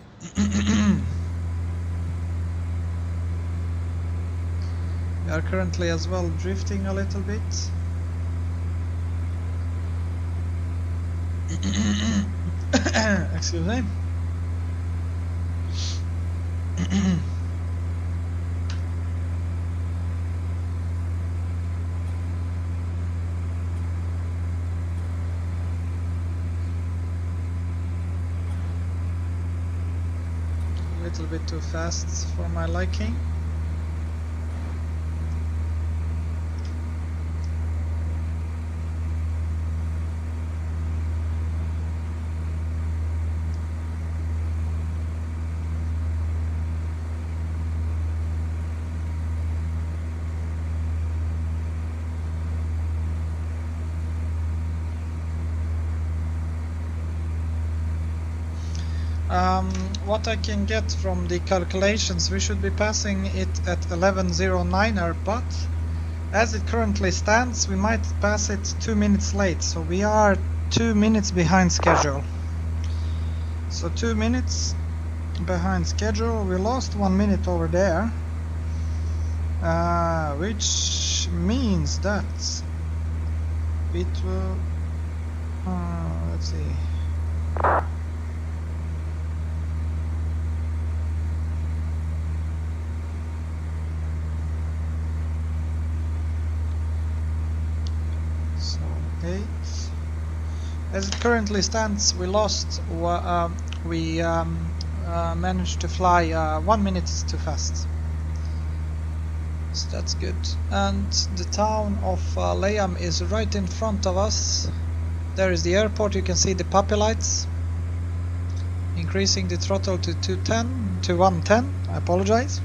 We are currently as well drifting a little bit. Excuse me. A little bit too fast for my liking. What I can get from the calculations, we should be passing it at 11:09, but as it currently stands, we might pass it 2 minutes late, so we are 2 minutes behind schedule. So 2 minutes behind schedule. We lost 1 minute over there, which means that it will, let's see, as it currently stands, we lost, we managed to fly 1 minute too fast, so that's good. And the town of Layam is right in front of us. There is the airport. You can see the puppy lights. Increasing the throttle to 110. I apologize.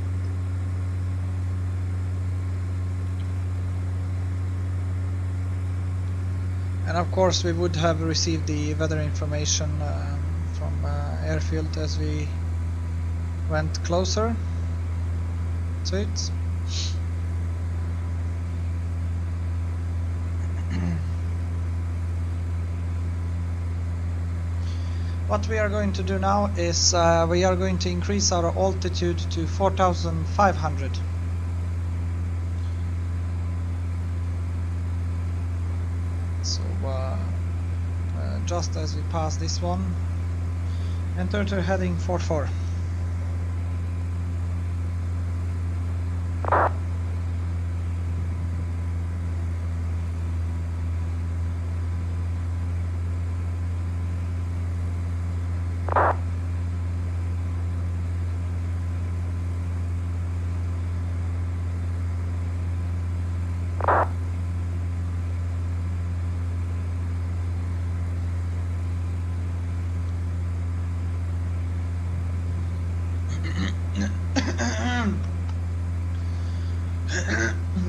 And of course we would have received the weather information from airfield as we went closer to it. What we are going to do now is we are going to increase our altitude to 4,500. So just as we pass this one, enter to heading 44.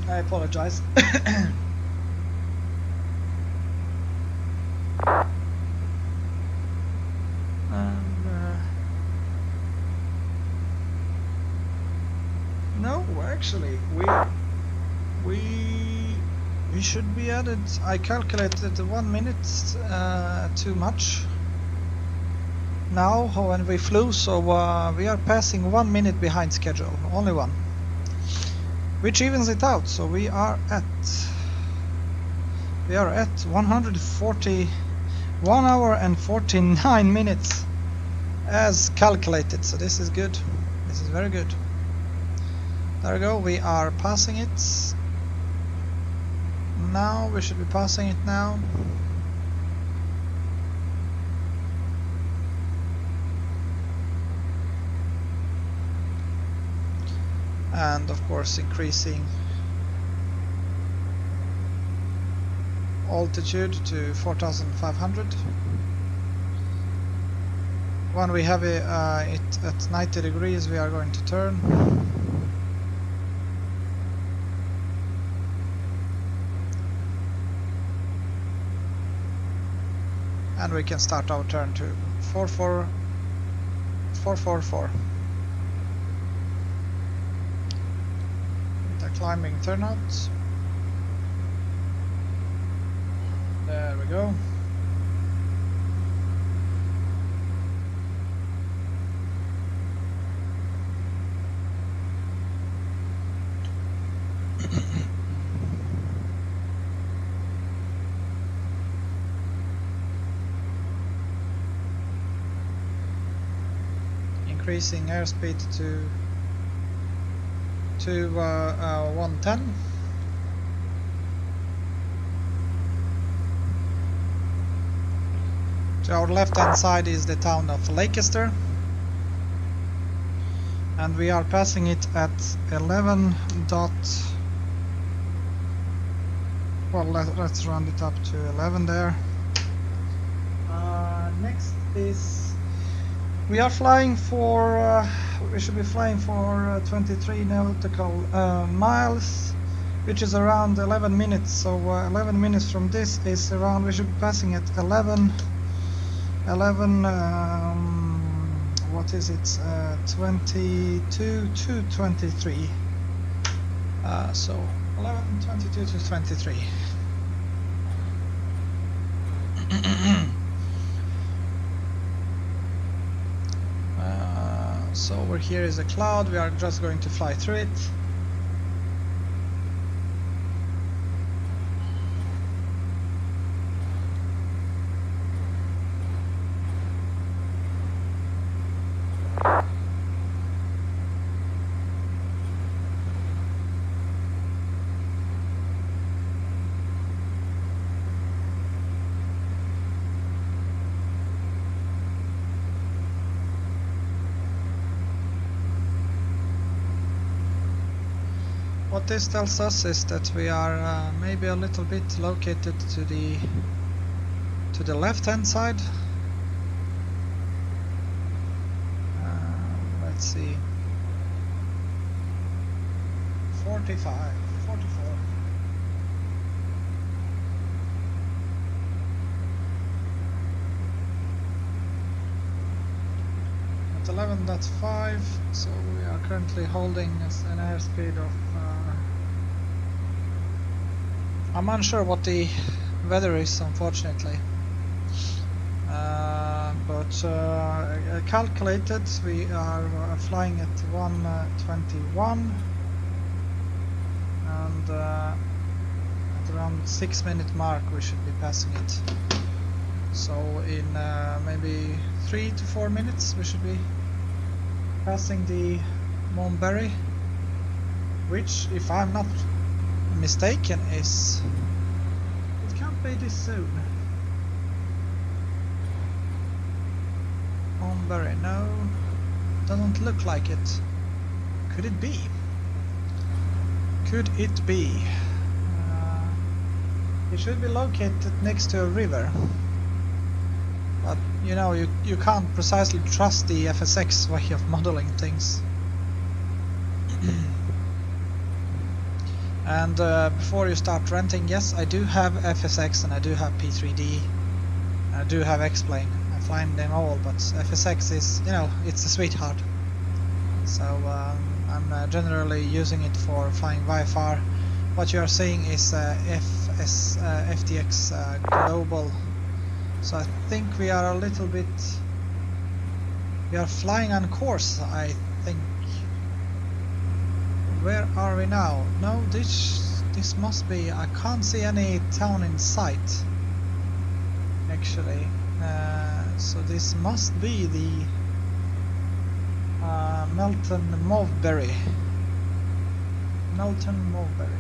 I apologize. No, actually, we should be added. I calculated 1 minute too much now when we flew, so we are passing 1 minute behind schedule, only one, which evens it out. So we are at 1 hour and 49 minutes as calculated. So this is good. This is very good. There we go. We are passing it now. We should be passing it now. And of course increasing altitude to 4,500. When we have it at 90 degrees, we are going to turn. And we can start our turn to 444. With a climbing turnout. There we go. Increasing airspeed to 110. To our left hand side is the town of Leicester, and we are passing it at 11 dot. Well, let's round it up to 11 there. Next is we are flying for we should be flying for 23 nautical miles, which is around 11 minutes. So 11 minutes from this is around, we should be passing at 11 what is it, 22 to 23, so 11, 22 to 23. So over here is a cloud, we are just going to fly through it. What this tells us is that we are maybe a little bit located to the left hand side. Let's see, 45, 44. At 11.5, so we are currently holding an airspeed of I'm unsure what the weather is, unfortunately. but calculated we are flying at 121 and at around 6-minute mark we should be passing it. So in maybe 3 to 4 minutes we should be passing the Monberry, which, if I'm not mistaken, is... it can't be this soon. Monberry, no, doesn't look like it. Could it be? Could it be? It should be located next to a river. But you know, you can't precisely trust the FSX way of modeling things. And before you start renting, yes, I do have FSX and I do have P3D and I do have X-Plane. I find them all, but FSX is, you know, it's a sweetheart. So I'm generally using it for flying VFR. What you are seeing is FTX Global. So I think we are a little bit... we are flying on course, I think. Where are we now? No, this must be... I can't see any town in sight, actually. So this must be the Melton Mulberry. Melton Mulberry.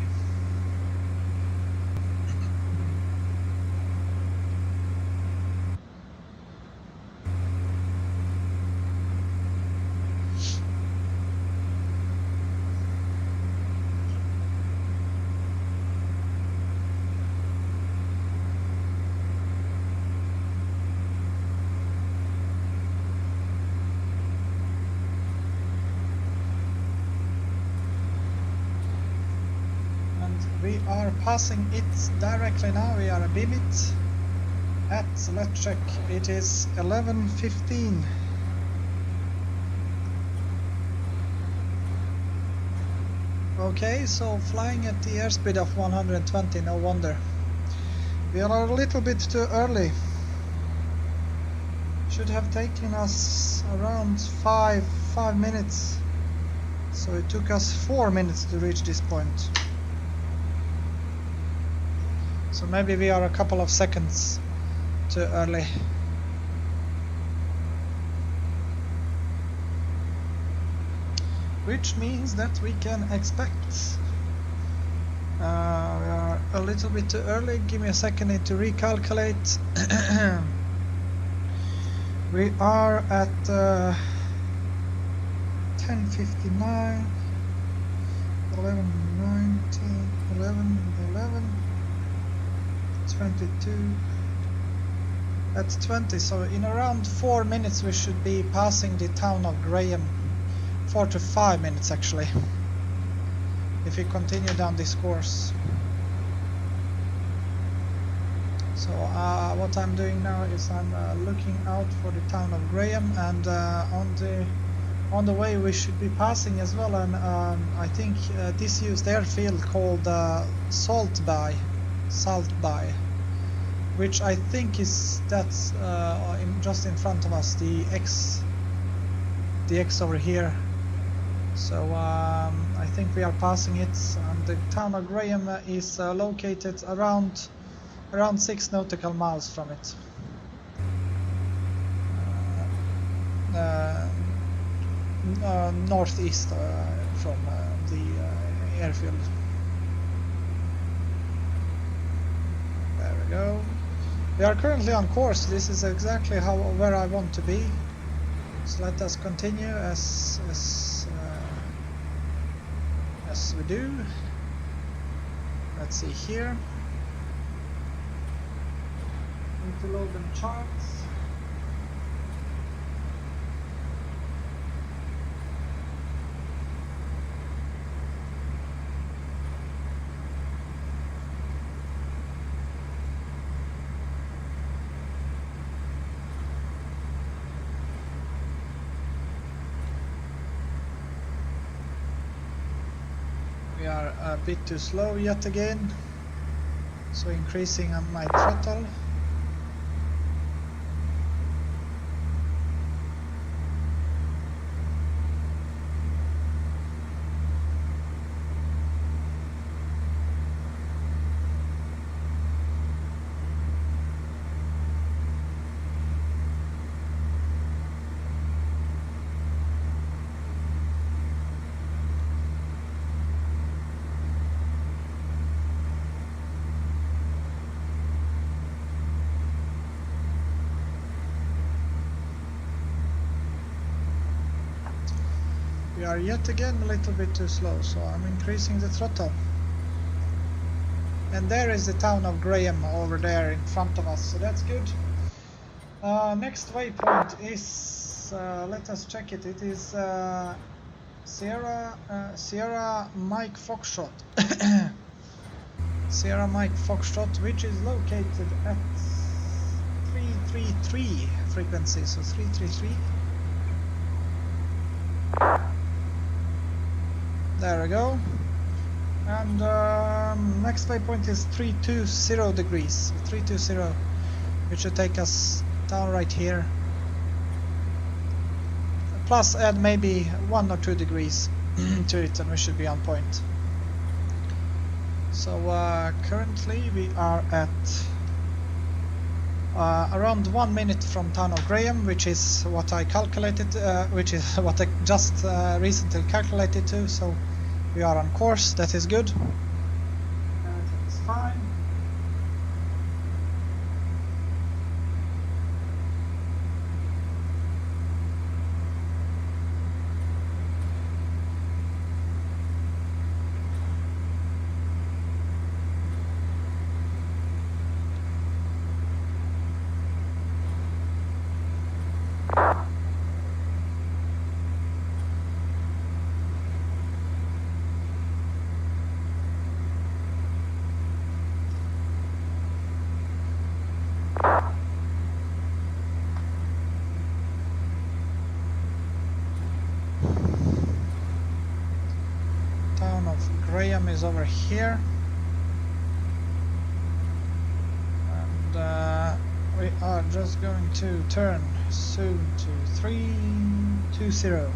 We are passing it directly now. We are above it at, let's check, it is 11:15. Okay, so flying at the airspeed of 120, no wonder. We are a little bit too early. Should have taken us around 5 minutes. So it took us 4 minutes to reach this point. So maybe we are a couple of seconds too early. Which means that we can expect... we are a little bit too early. Give me a second, need to recalculate. We are at 10:59, 11:19, 11:11. 22 at 20, so in around 4 minutes we should be passing the town of Graham. 4 to 5 minutes actually, if we continue down this course. So what I'm doing now is I'm looking out for the town of Graham, and on the way we should be passing as well an I think disused airfield called Saltby, which I think is just in front of us, the X over here. So I think we are passing it, and the town of Graham is located around 6 nautical miles from it. Northeast from the airfield. There we go. We are currently on course. This is exactly where I want to be. So let us continue as we do. Let's see here. Need to load them charts. We are a bit too slow yet again, so increasing my throttle. We are yet again a little bit too slow, so I'm increasing the throttle. And there is the town of Graham over there in front of us, so that's good. Next waypoint is, let us check it, it is Sierra Mike Foxtrot. Sierra Mike Foxtrot, which is located at 333 frequency, so 333. There we go. And next waypoint is 320 degrees, 320, which should take us down right here. Plus add maybe 1 or 2 degrees to it and we should be on point. So currently we are at around 1 minute from town of Graham, which is what I calculated, which is what I just recently calculated to, so we are on course, that is good. Everything is fine. Graham is over here, and we are just going to turn soon to 320,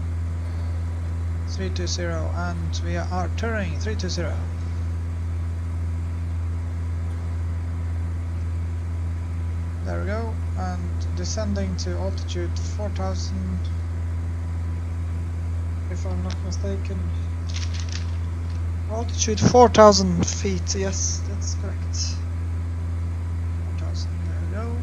and we are turning 320. There we go, and descending to altitude 4000, if I'm not mistaken. Altitude 4,000 feet, yes, that's correct. 4,000, there we go.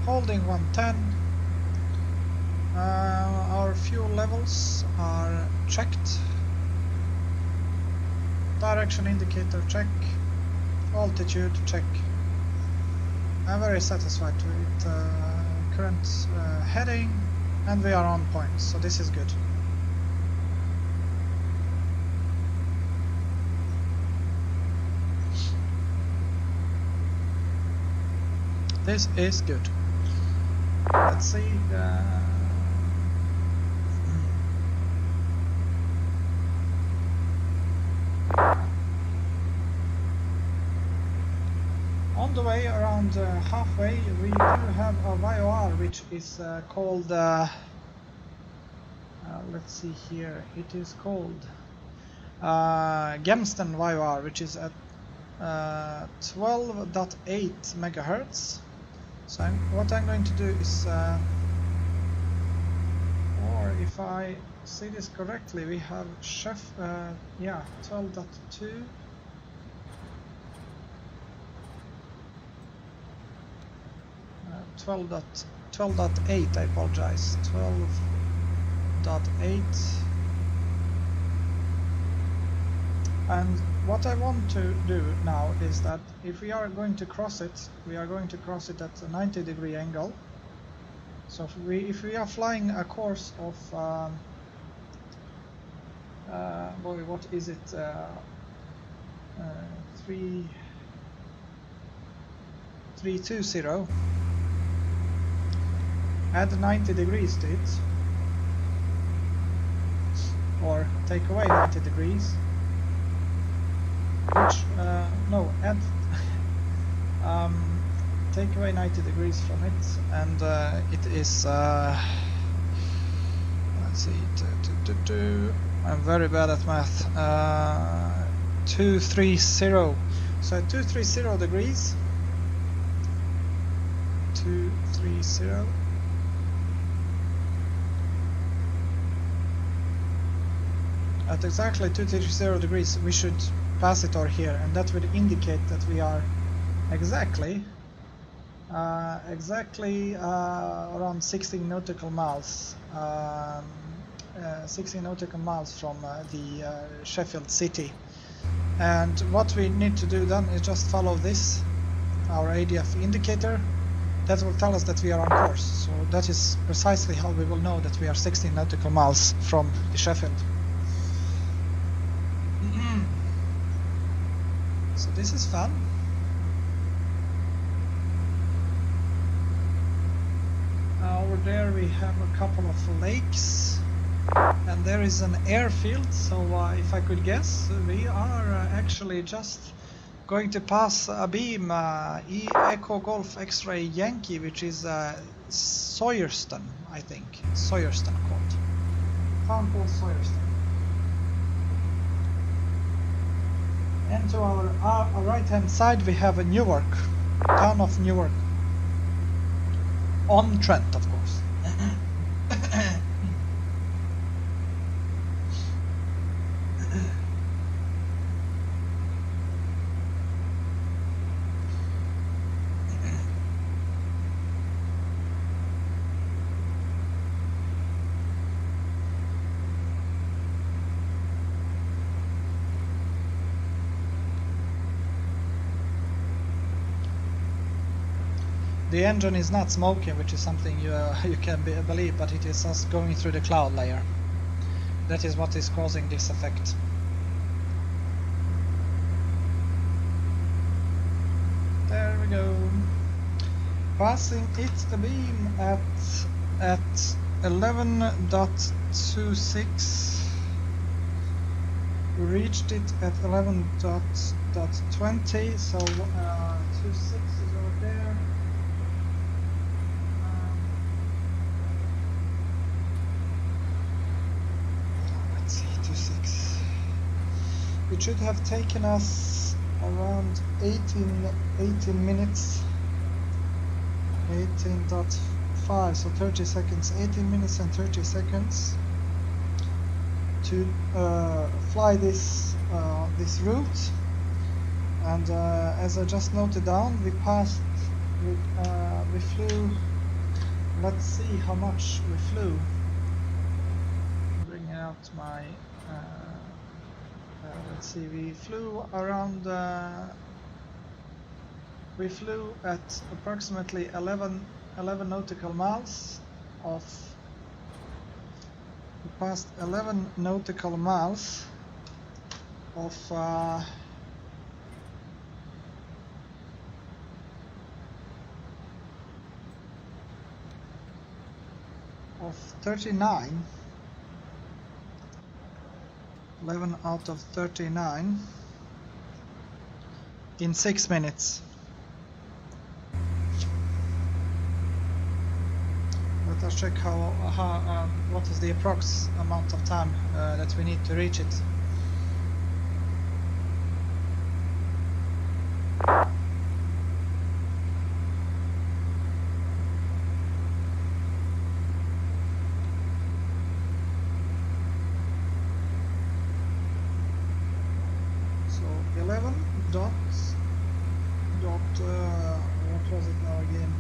Holding 110. Our fuel levels are checked. Direction indicator check. Altitude check. I'm very satisfied with current heading, and we are on point, so this is good. This is good. Let's see. On the way, around halfway, we do have a VOR which is called. Let's see here. It is called Gemston VOR, which is at 12.8 megahertz. So what I'm going to do is Or if I see this correctly, we have 12.2. 12.8, I apologize. 12.8. And what I want to do now is that if we are going to cross it, we are going to cross it at a 90-degree angle. So if we are flying a course of what is it? 320. Add 90 degrees to it, or take away 90 degrees. Which add take away 90 degrees from it, and it is let's see, I'm very bad at math. 230. So 230 degrees. 230. At exactly 230 degrees, we should pass it over here, and that would indicate that we are exactly around 16 nautical miles. 16 nautical miles from the Sheffield city. And what we need to do then is just follow this, our ADF indicator. That will tell us that we are on course. So that is precisely how we will know that we are 16 nautical miles from the Sheffield. So this is fun. Over there we have a couple of lakes, and there is an airfield. So if I could guess, we are actually just going to pass a beam Echo Golf X-Ray Yankee, which is Sawyerton, I think. Sawyerton called. Town called Sawyerton. And to our right hand side we have a Newark, town of Newark. On Trent, of course. The engine is not smoking, which is something you can believe, but it is just going through the cloud layer. That is what is causing this effect. There we go. Passing it a beam at 11.26. We reached it at 11.20, so 26 is over there. It should have taken us around 18 minutes, 18.5, so 30 seconds, 18 minutes and 30 seconds to fly this route. And as I just noted down, we flew, let's see how much we flew. Bring out my let's see, we flew around we flew at approximately 11 nautical miles we passed 11 nautical miles of 39. 11 out of 39 in 6 minutes. Let us check what is the approx amount of time that we need to reach it. 11 dot what was it now again?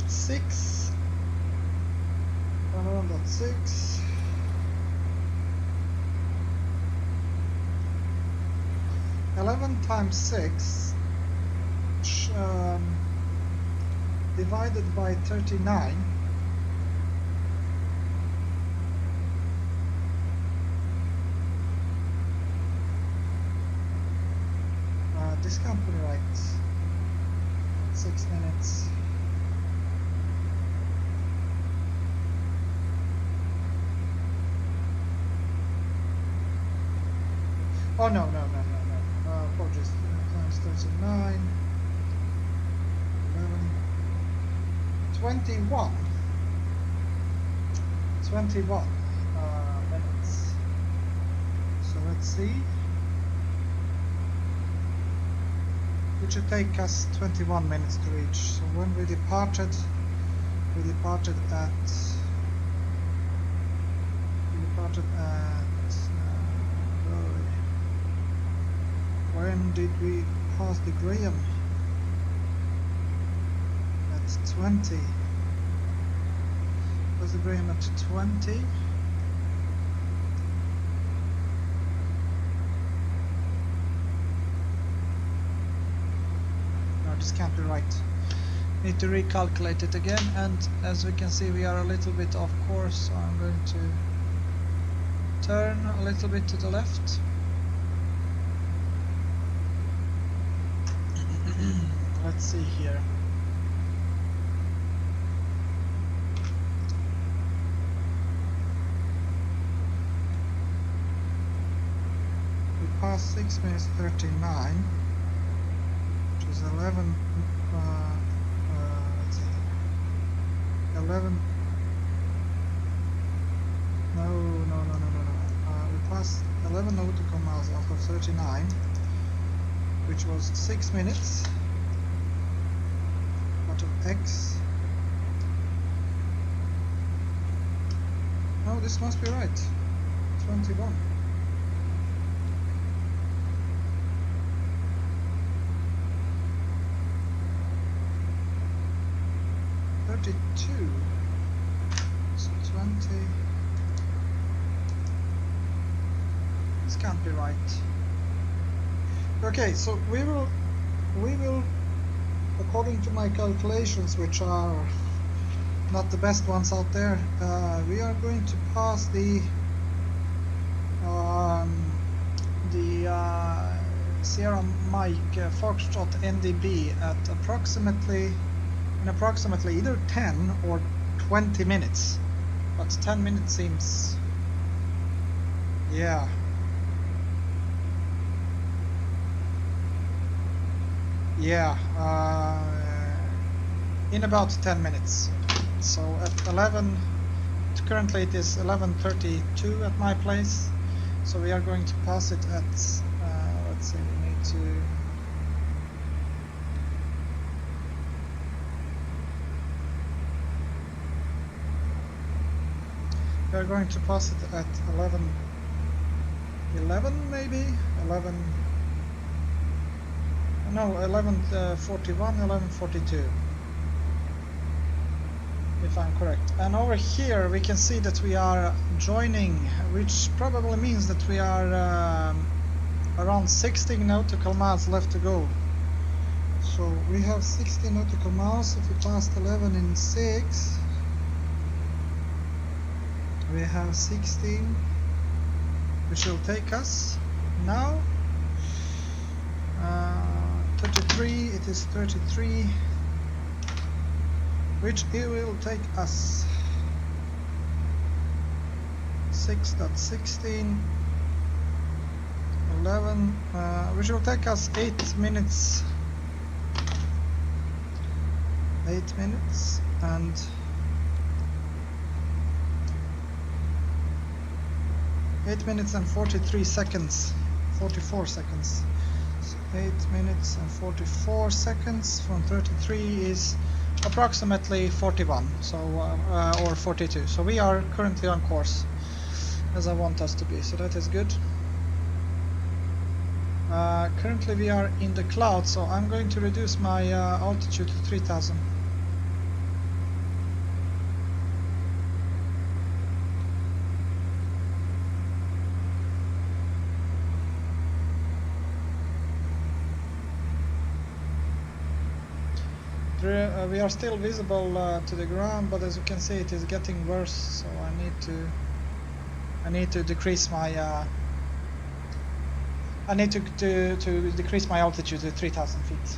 6 11.6 11 times 6 divided by 39. This can't be right. 6 minutes. Oh no. Apologies. Times 39. 11. 21 minutes. So let's see. It should take us 21 minutes to reach. So when we departed at when did we pass the Graham? At 20. Was the Graham at 20? No, this can't be right. Need to recalculate it again, and as we can see we are a little bit off course, so I'm going to turn a little bit to the left. Let's see here. We passed 6 minutes 39, which is 11. Let's see. 11. No. We passed 11 nautical miles out of 39, which was 6 minutes. Out of X. No, this must be right. 21. So 20. This can't be right. Okay, so we will, according to my calculations, which are not the best ones out there, we are going to pass the Sierra Mike Foxtrot NDB at approximately either 10 or 20 minutes, but 10 minutes seems, yeah. In about 10 minutes. So at 11, currently it is 11:32 at my place, so we are going to pass it at, let's see, we need to, we are going to pass it at 11 maybe, 11:41, 11:42, if I'm correct. And over here we can see that we are joining, which probably means that we are around 60 nautical miles left to go. So we have 60 nautical miles. If we passed 11 in 6, we have 16, which will take us now 33. It is 33, which it will take us 6.16, 11, which will take us 8 minutes. 8 minutes and 8 minutes and 43 seconds, 44 seconds. So 8 minutes and 44 seconds from 33 is approximately 41, so or 42. So we are currently on course as I want us to be, so that is good. Currently we are in the cloud, so I'm going to reduce my altitude to 3000. We are still visible to the ground, but as you can see it is getting worse, so I need to decrease my decrease my altitude to 3000 feet.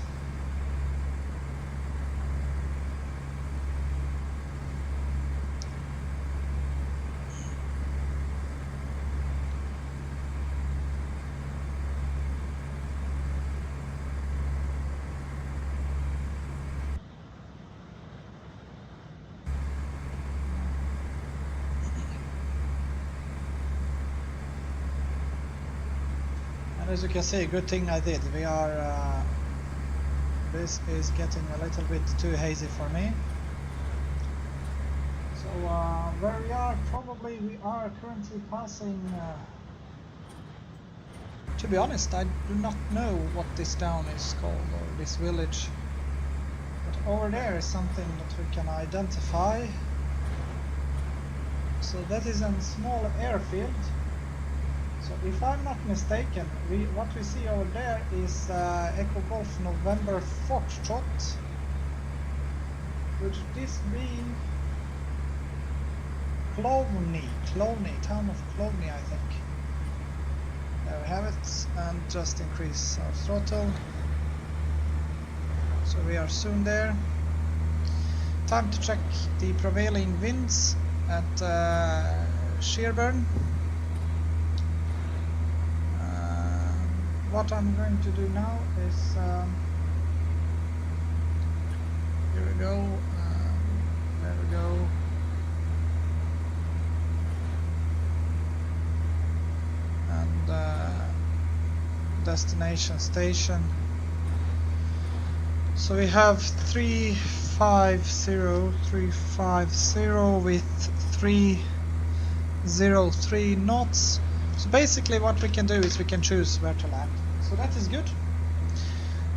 And as you can see, good thing I did. We are this is getting a little bit too hazy for me. So where we are, probably we are currently passing to be honest, I do not know what this town is called, or this village, but over there is something that we can identify. So that is a small airfield. So if I'm not mistaken, what we see over there is Echo Golf November Foxtrot. Would this be Clovney, town of Clovney, I think. There we have it, and just increase our throttle. So we are soon there. Time to check the prevailing winds at Sherburn. What I'm going to do now is here we go, there we go. And destination station. So we have 350 with 303 knots. So basically what we can do is we can choose where to land. So that is good.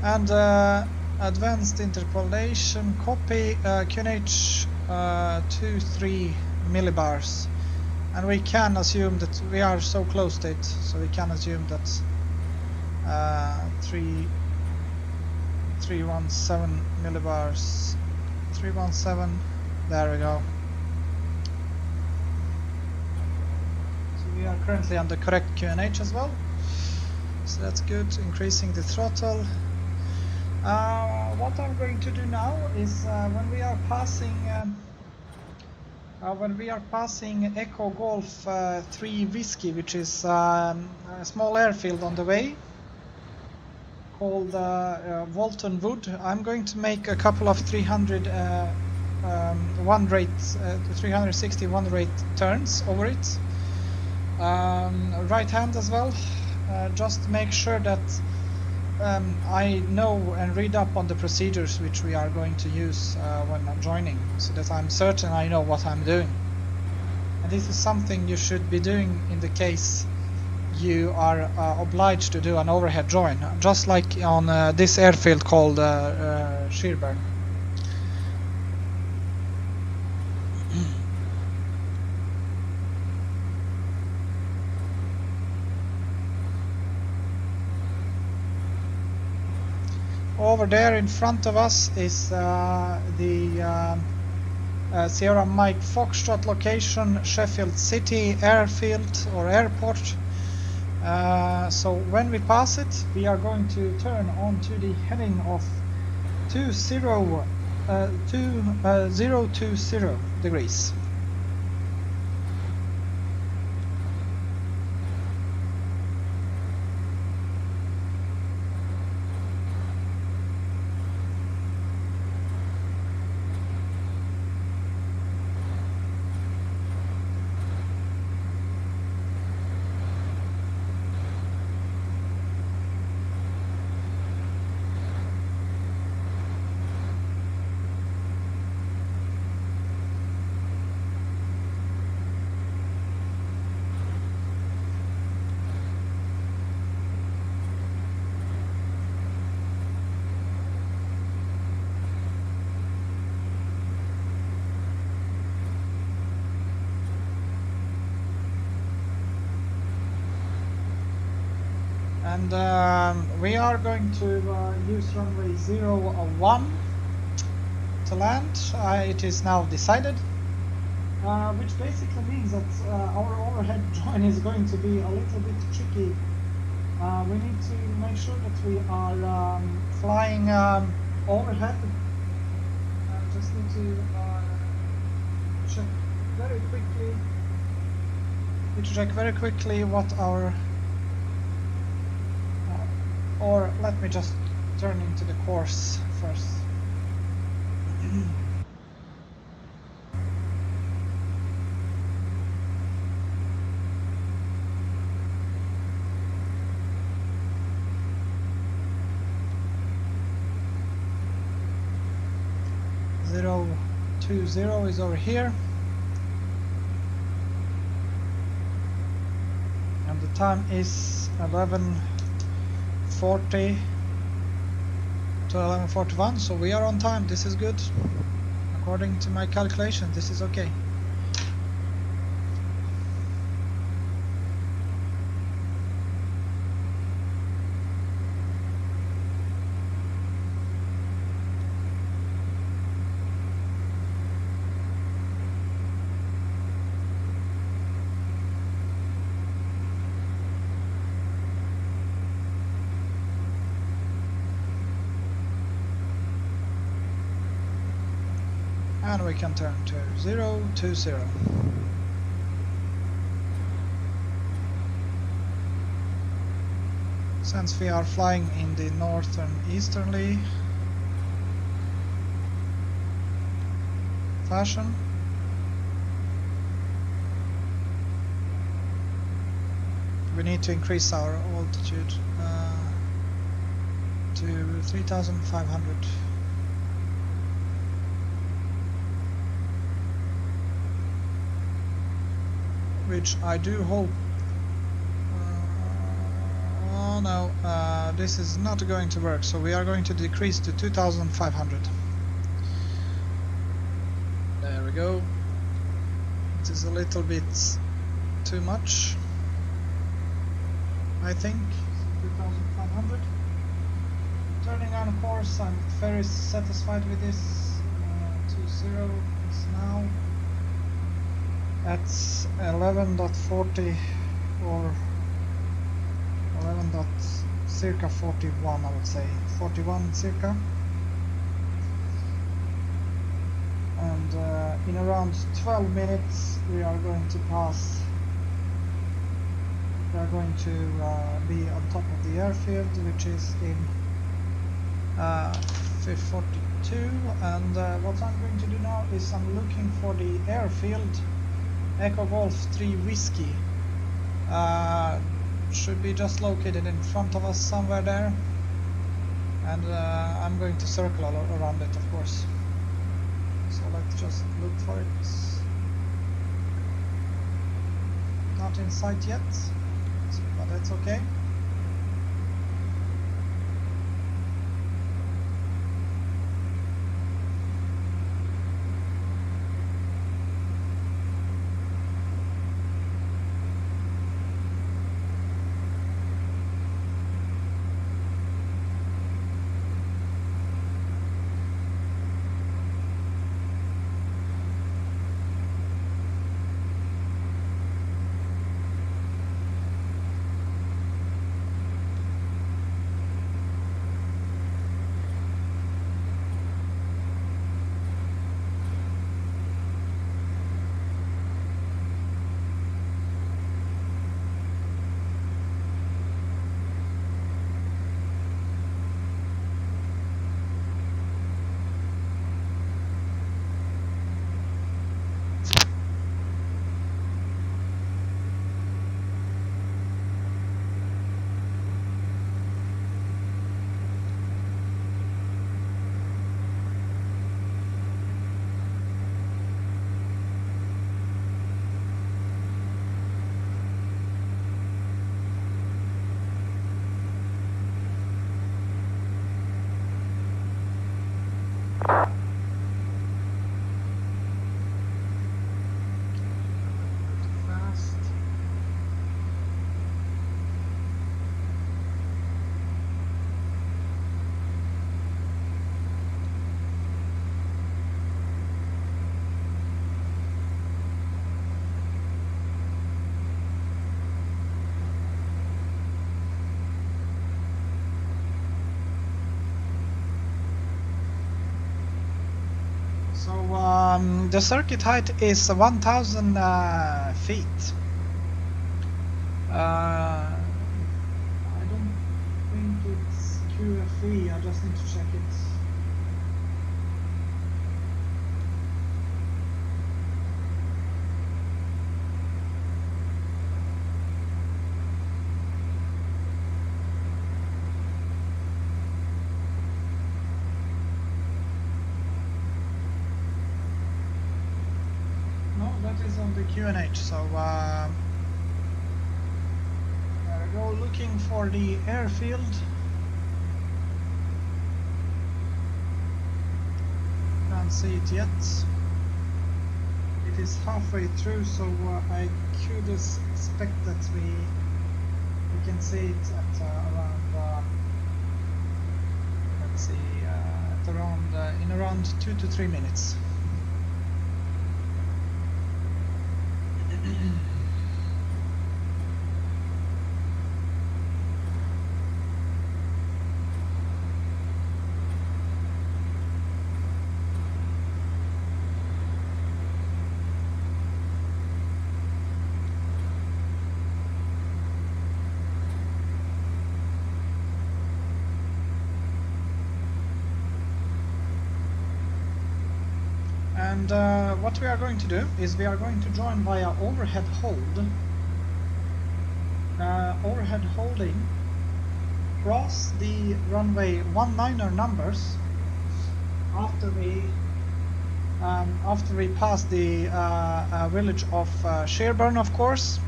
And advanced interpolation, copy QNH 23 millibars. And we can assume that we are so close to it, so we can assume that 317 millibars, 317, there we go. So we are currently on the correct QNH as well, so that's good. Increasing the throttle. What I'm going to do now is when we are passing Echo Golf 3 Whiskey, which is a small airfield on the way called Walton Wood, I'm going to make a couple of 360 one rate turns over it, right hand as well, just to make sure that I know and read up on the procedures which we are going to use when I'm joining, so that I'm certain I know what I'm doing. And this is something you should be doing in the case you are obliged to do an overhead join, just like on this airfield called Sherburn. Over there in front of us is the Sierra Mike Foxtrot location, Sheffield City airfield or airport. So when we pass it, we are going to turn onto the heading of 2020 degrees. And we are going to use runway 01 to land. It is now decided, which basically means that our overhead join is going to be a little bit tricky. We need to make sure that we are flying overhead. Just need to check very quickly. Need to check very quickly what our or let me just turn into the course first. Zero 20 is over here, and the time is 11:40 to 11:41, so we are on time. This is good. According to my calculation, this is okay. And we can turn to 020. Since we are flying in the northern easterly fashion, we need to increase our altitude to 3,500. Which I do hope. Oh no, this is not going to work, so we are going to decrease to 2,500. There we go. It is a little bit too much, I think. 2,500. Turning on course, I'm very satisfied with this. 20 is now at 11.40 or 11. Circa 41, I would say 41 circa, and in around 12 minutes we are going to pass. We are going to be on top of the airfield, which is in 42, and what I'm going to do now is I'm looking for the airfield. Echo Golf 3 Whiskey should be just located in front of us somewhere there, and I'm going to circle all around it, of course. So let's just look for it. Not in sight yet, but that's okay. the circuit height is 1000 feet. I don't think it's QFE, I just need to check it. On the QNH, so go looking for the airfield. Can't see it yet. It is halfway through, so I could expect that we can see it at around let's see, at around in around 2 to 3 minutes. And what we are going to do is we are going to join via overhead hold. Overhead holding, cross the runway 19er numbers after we pass the village of Sherburn, of course.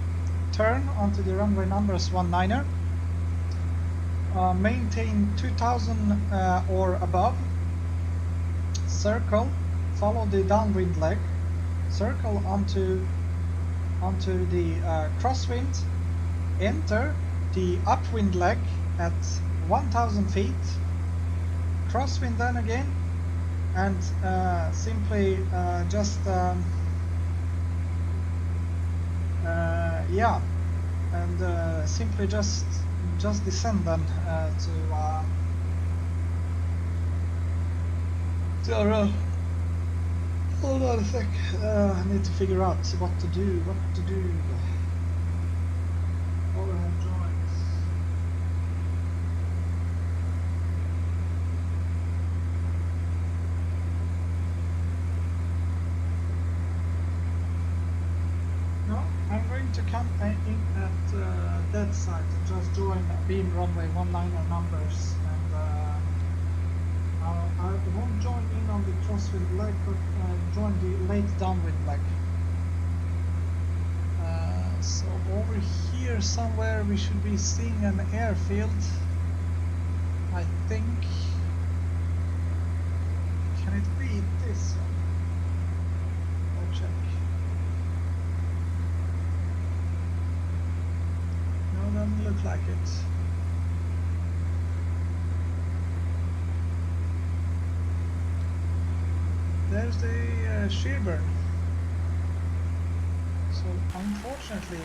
Turn onto the runway numbers 19er. Maintain 2000 or above. Circle. Follow the downwind leg, circle onto the crosswind, enter the upwind leg at 1000 feet, crosswind then again, and simply just yeah, and simply just descend then to hold on a sec, I need to figure out what to do. Overhead joints. No, I'm going to come in at that side and just join beam runway 19er numbers, and I won't join in on the crosswind leg, but join the late downwind leg. So over here somewhere we should be seeing an airfield, I think. Can it be this one? I'll check. No, doesn't look like it. There's the Sherburn. So unfortunately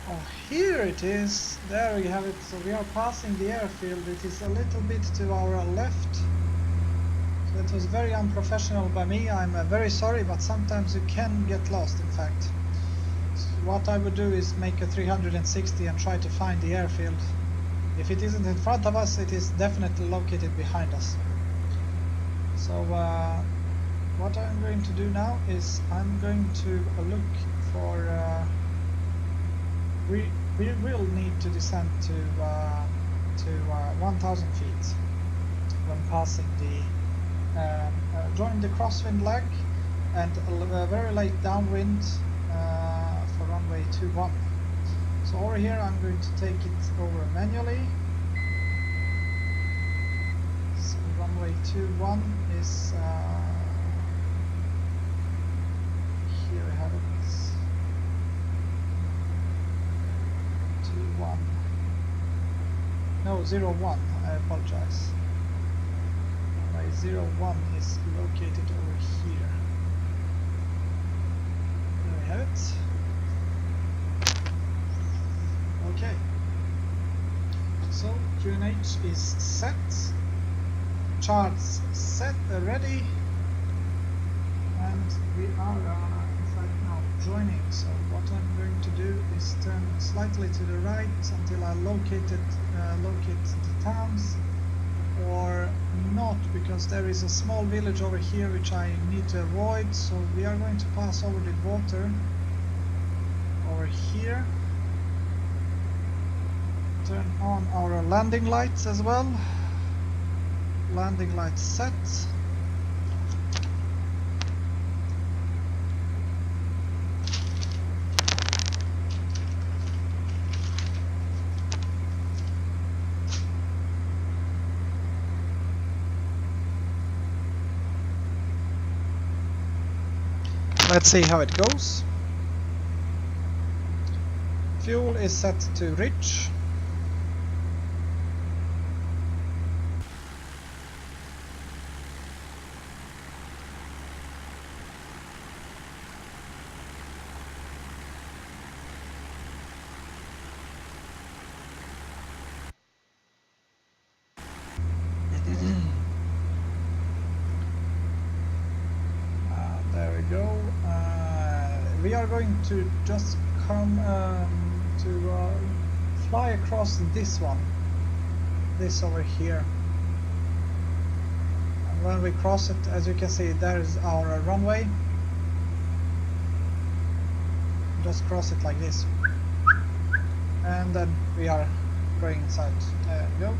oh, here it is. There we have it. So we are passing the airfield. It is a little bit to our left. So it was very unprofessional by me. I'm very sorry, but sometimes you can get lost, in fact. So what I would do is make a 360 and try to find the airfield. If it isn't in front of us, it is definitely located behind us. So what I'm going to do now is I'm going to look for we will need to descend to 1000 feet when passing the join the crosswind leg and a very late downwind for runway 21. So over here I'm going to take it over manually. So runway 21 is here we have it. 21. No, 01, I apologize. Runway 01 is located over here. There we have it. Okay, so QNH is set, charts set, ready, and we are in fact now joining. So what I'm going to do is turn slightly to the right until I locate the towns, or not, because there is a small village over here which I need to avoid. So we are going to pass over the water over here. Turn on our landing lights as well. Landing lights set. Let's see how it goes. Fuel is set to rich. There we go. We are going to just come to fly across this one, this over here. And when we cross it, as you can see, there is our runway. Just cross it like this, and then we are going inside. There we go.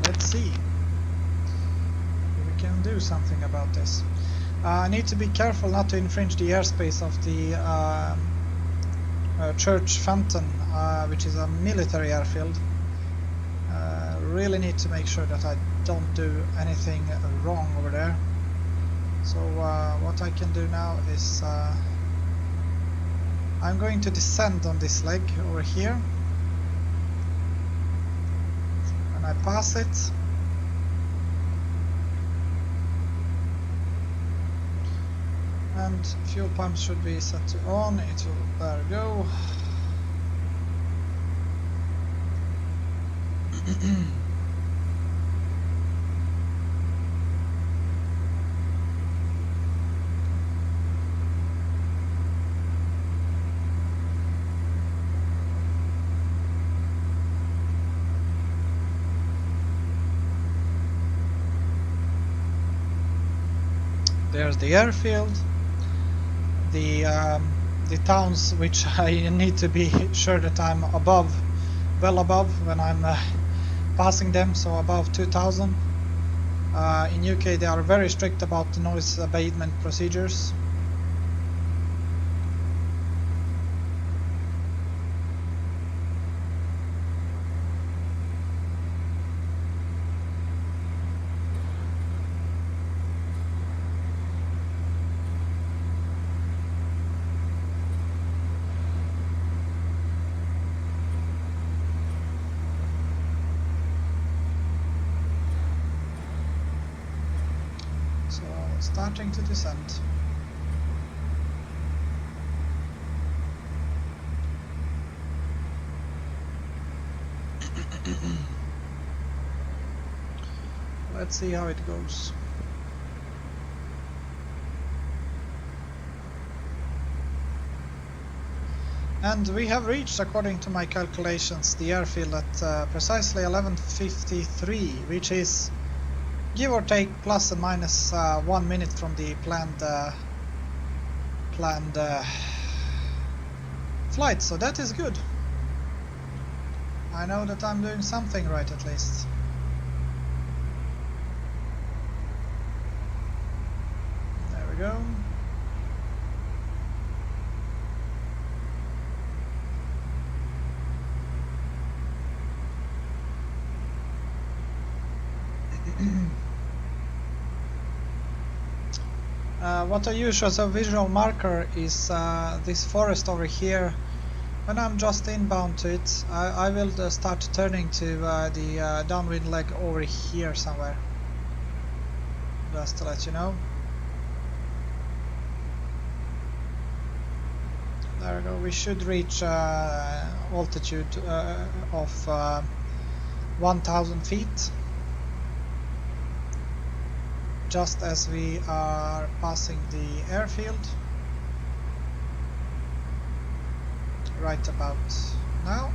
Let's see if we can do something about this. I need to be careful not to infringe the airspace of the Church Fenton, which is a military airfield. Really need to make sure that I don't do anything wrong over there. So what I can do now is I'm going to descend on this leg over here. When I pass it, and fuel pumps should be set to on. It will, there we go. There's the airfield, the towns which I need to be sure that I'm above, well above when I'm passing them, so above 2000. In UK they are very strict about the noise abatement procedures. Starting to descend. Let's see how it goes. And we have reached, according to my calculations, the airfield at precisely 11:53, which is give or take plus and minus 1 minute from the planned flight, so that is good. I know that I'm doing something right at least. There we go. What I use as a visual marker is this forest over here. When I'm just inbound to it, I will start turning to the downwind leg over here somewhere, just to let you know. There we go. We should reach altitude of 1,000 feet just as we are passing the airfield. Right about now.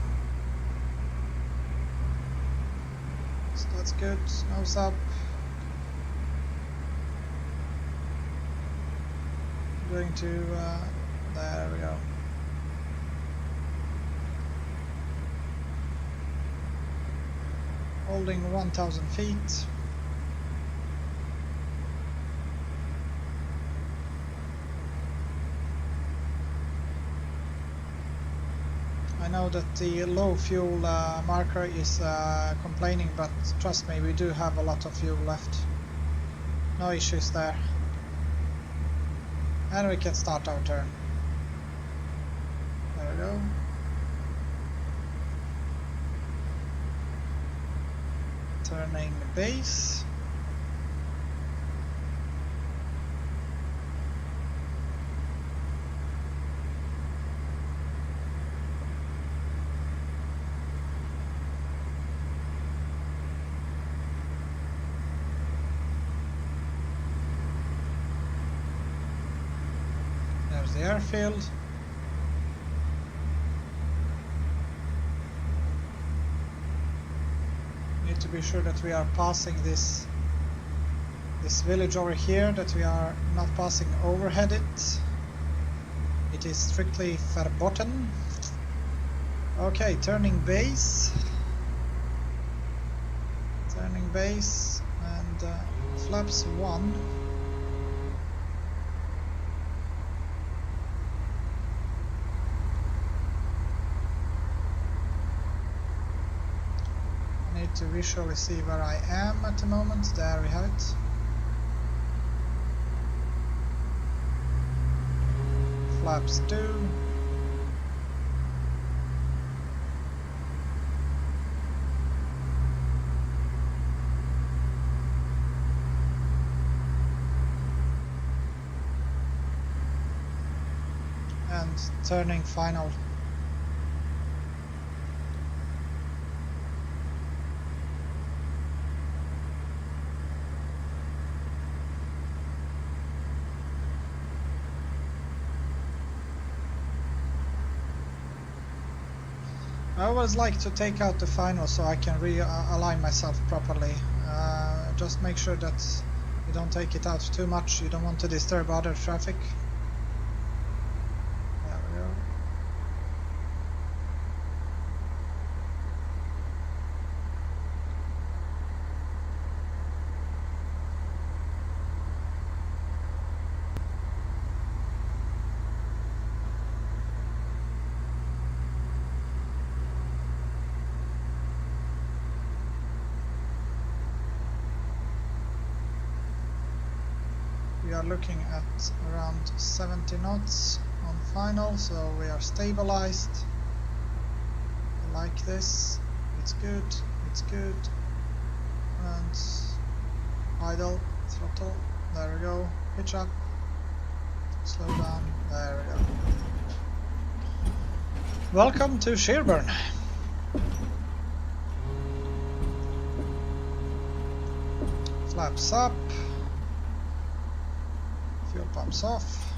So that's good. Nose up. Going to there we go. Holding 1,000 feet. I know that the low fuel marker is complaining, but trust me, we do have a lot of fuel left. No issues there. And we can start our turn. There we go. Turning base. There's the airfield. Need to be sure that we are passing this village over here, that we are not passing overhead it. It is strictly verboten. Okay, turning base. Turning base and flaps 1. To visually see where I am at the moment. There we have it. Flaps 2. And turning final. I always like to take out the final so I can realign myself properly. Just make sure that you don't take it out too much. You don't want to disturb other traffic. There we go. We are looking at around 70 knots on final, so we are stabilized. I like this. It's good. It's good. And idle, throttle. There we go. Pitch up. Slow down. There we go. Welcome to Sherburn. Flaps up. Fuel pumps off,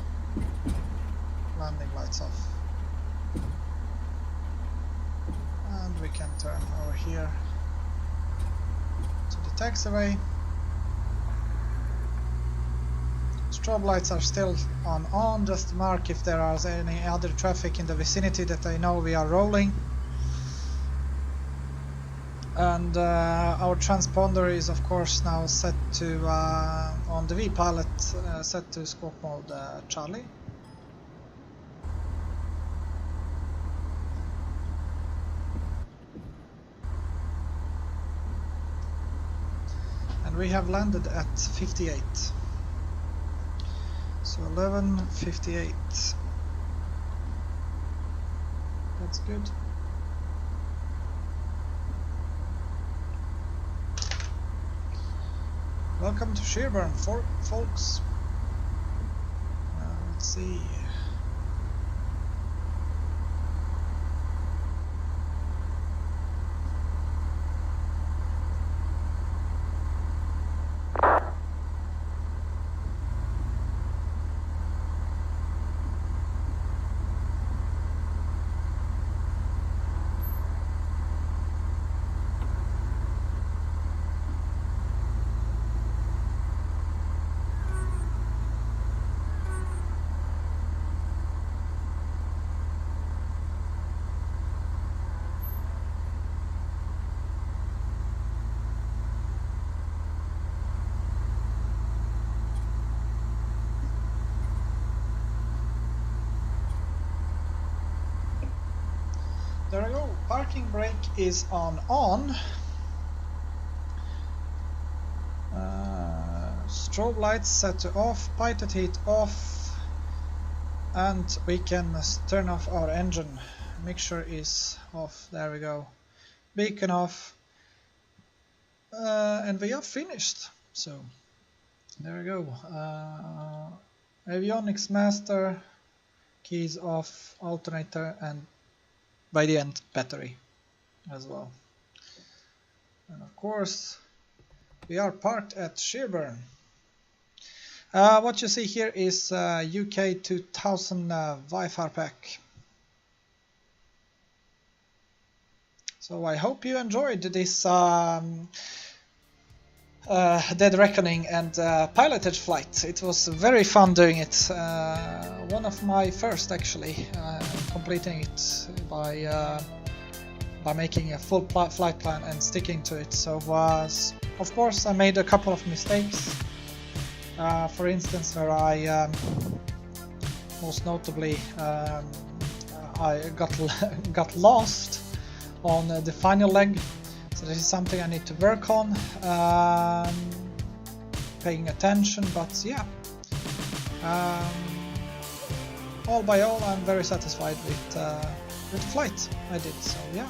landing lights off, and we can turn over here to the taxiway. Strobe lights are still on, just mark if there is any other traffic in the vicinity that I know we are rolling. And our transponder is of course now set to, on the V-pilot, set to scope mode Charlie. And we have landed at 58. So 11:58. That's good. Welcome to Sherburn, folks. Let's see. There we go, parking brake is on. Strobe lights set to off, pilot heat off, and we can turn off our engine. Mixture is off, there we go. Beacon off, and we are finished. So there we go. Avionics master, keys off, alternator, and by the end battery as well. And of course we are parked at Sherburn. What you see here is UK 2000 VFR pack. So I hope you enjoyed this Dead Reckoning and pilotage flight. It was very fun doing it. One of my first actually, completing it by making a full flight plan and sticking to it. So of course I made a couple of mistakes. For instance, where I most notably I got lost on the final leg. So this is something I need to work on, paying attention, but yeah, all by all I'm very satisfied with the flight I did. So yeah,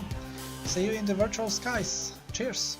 see you in the virtual skies. Cheers!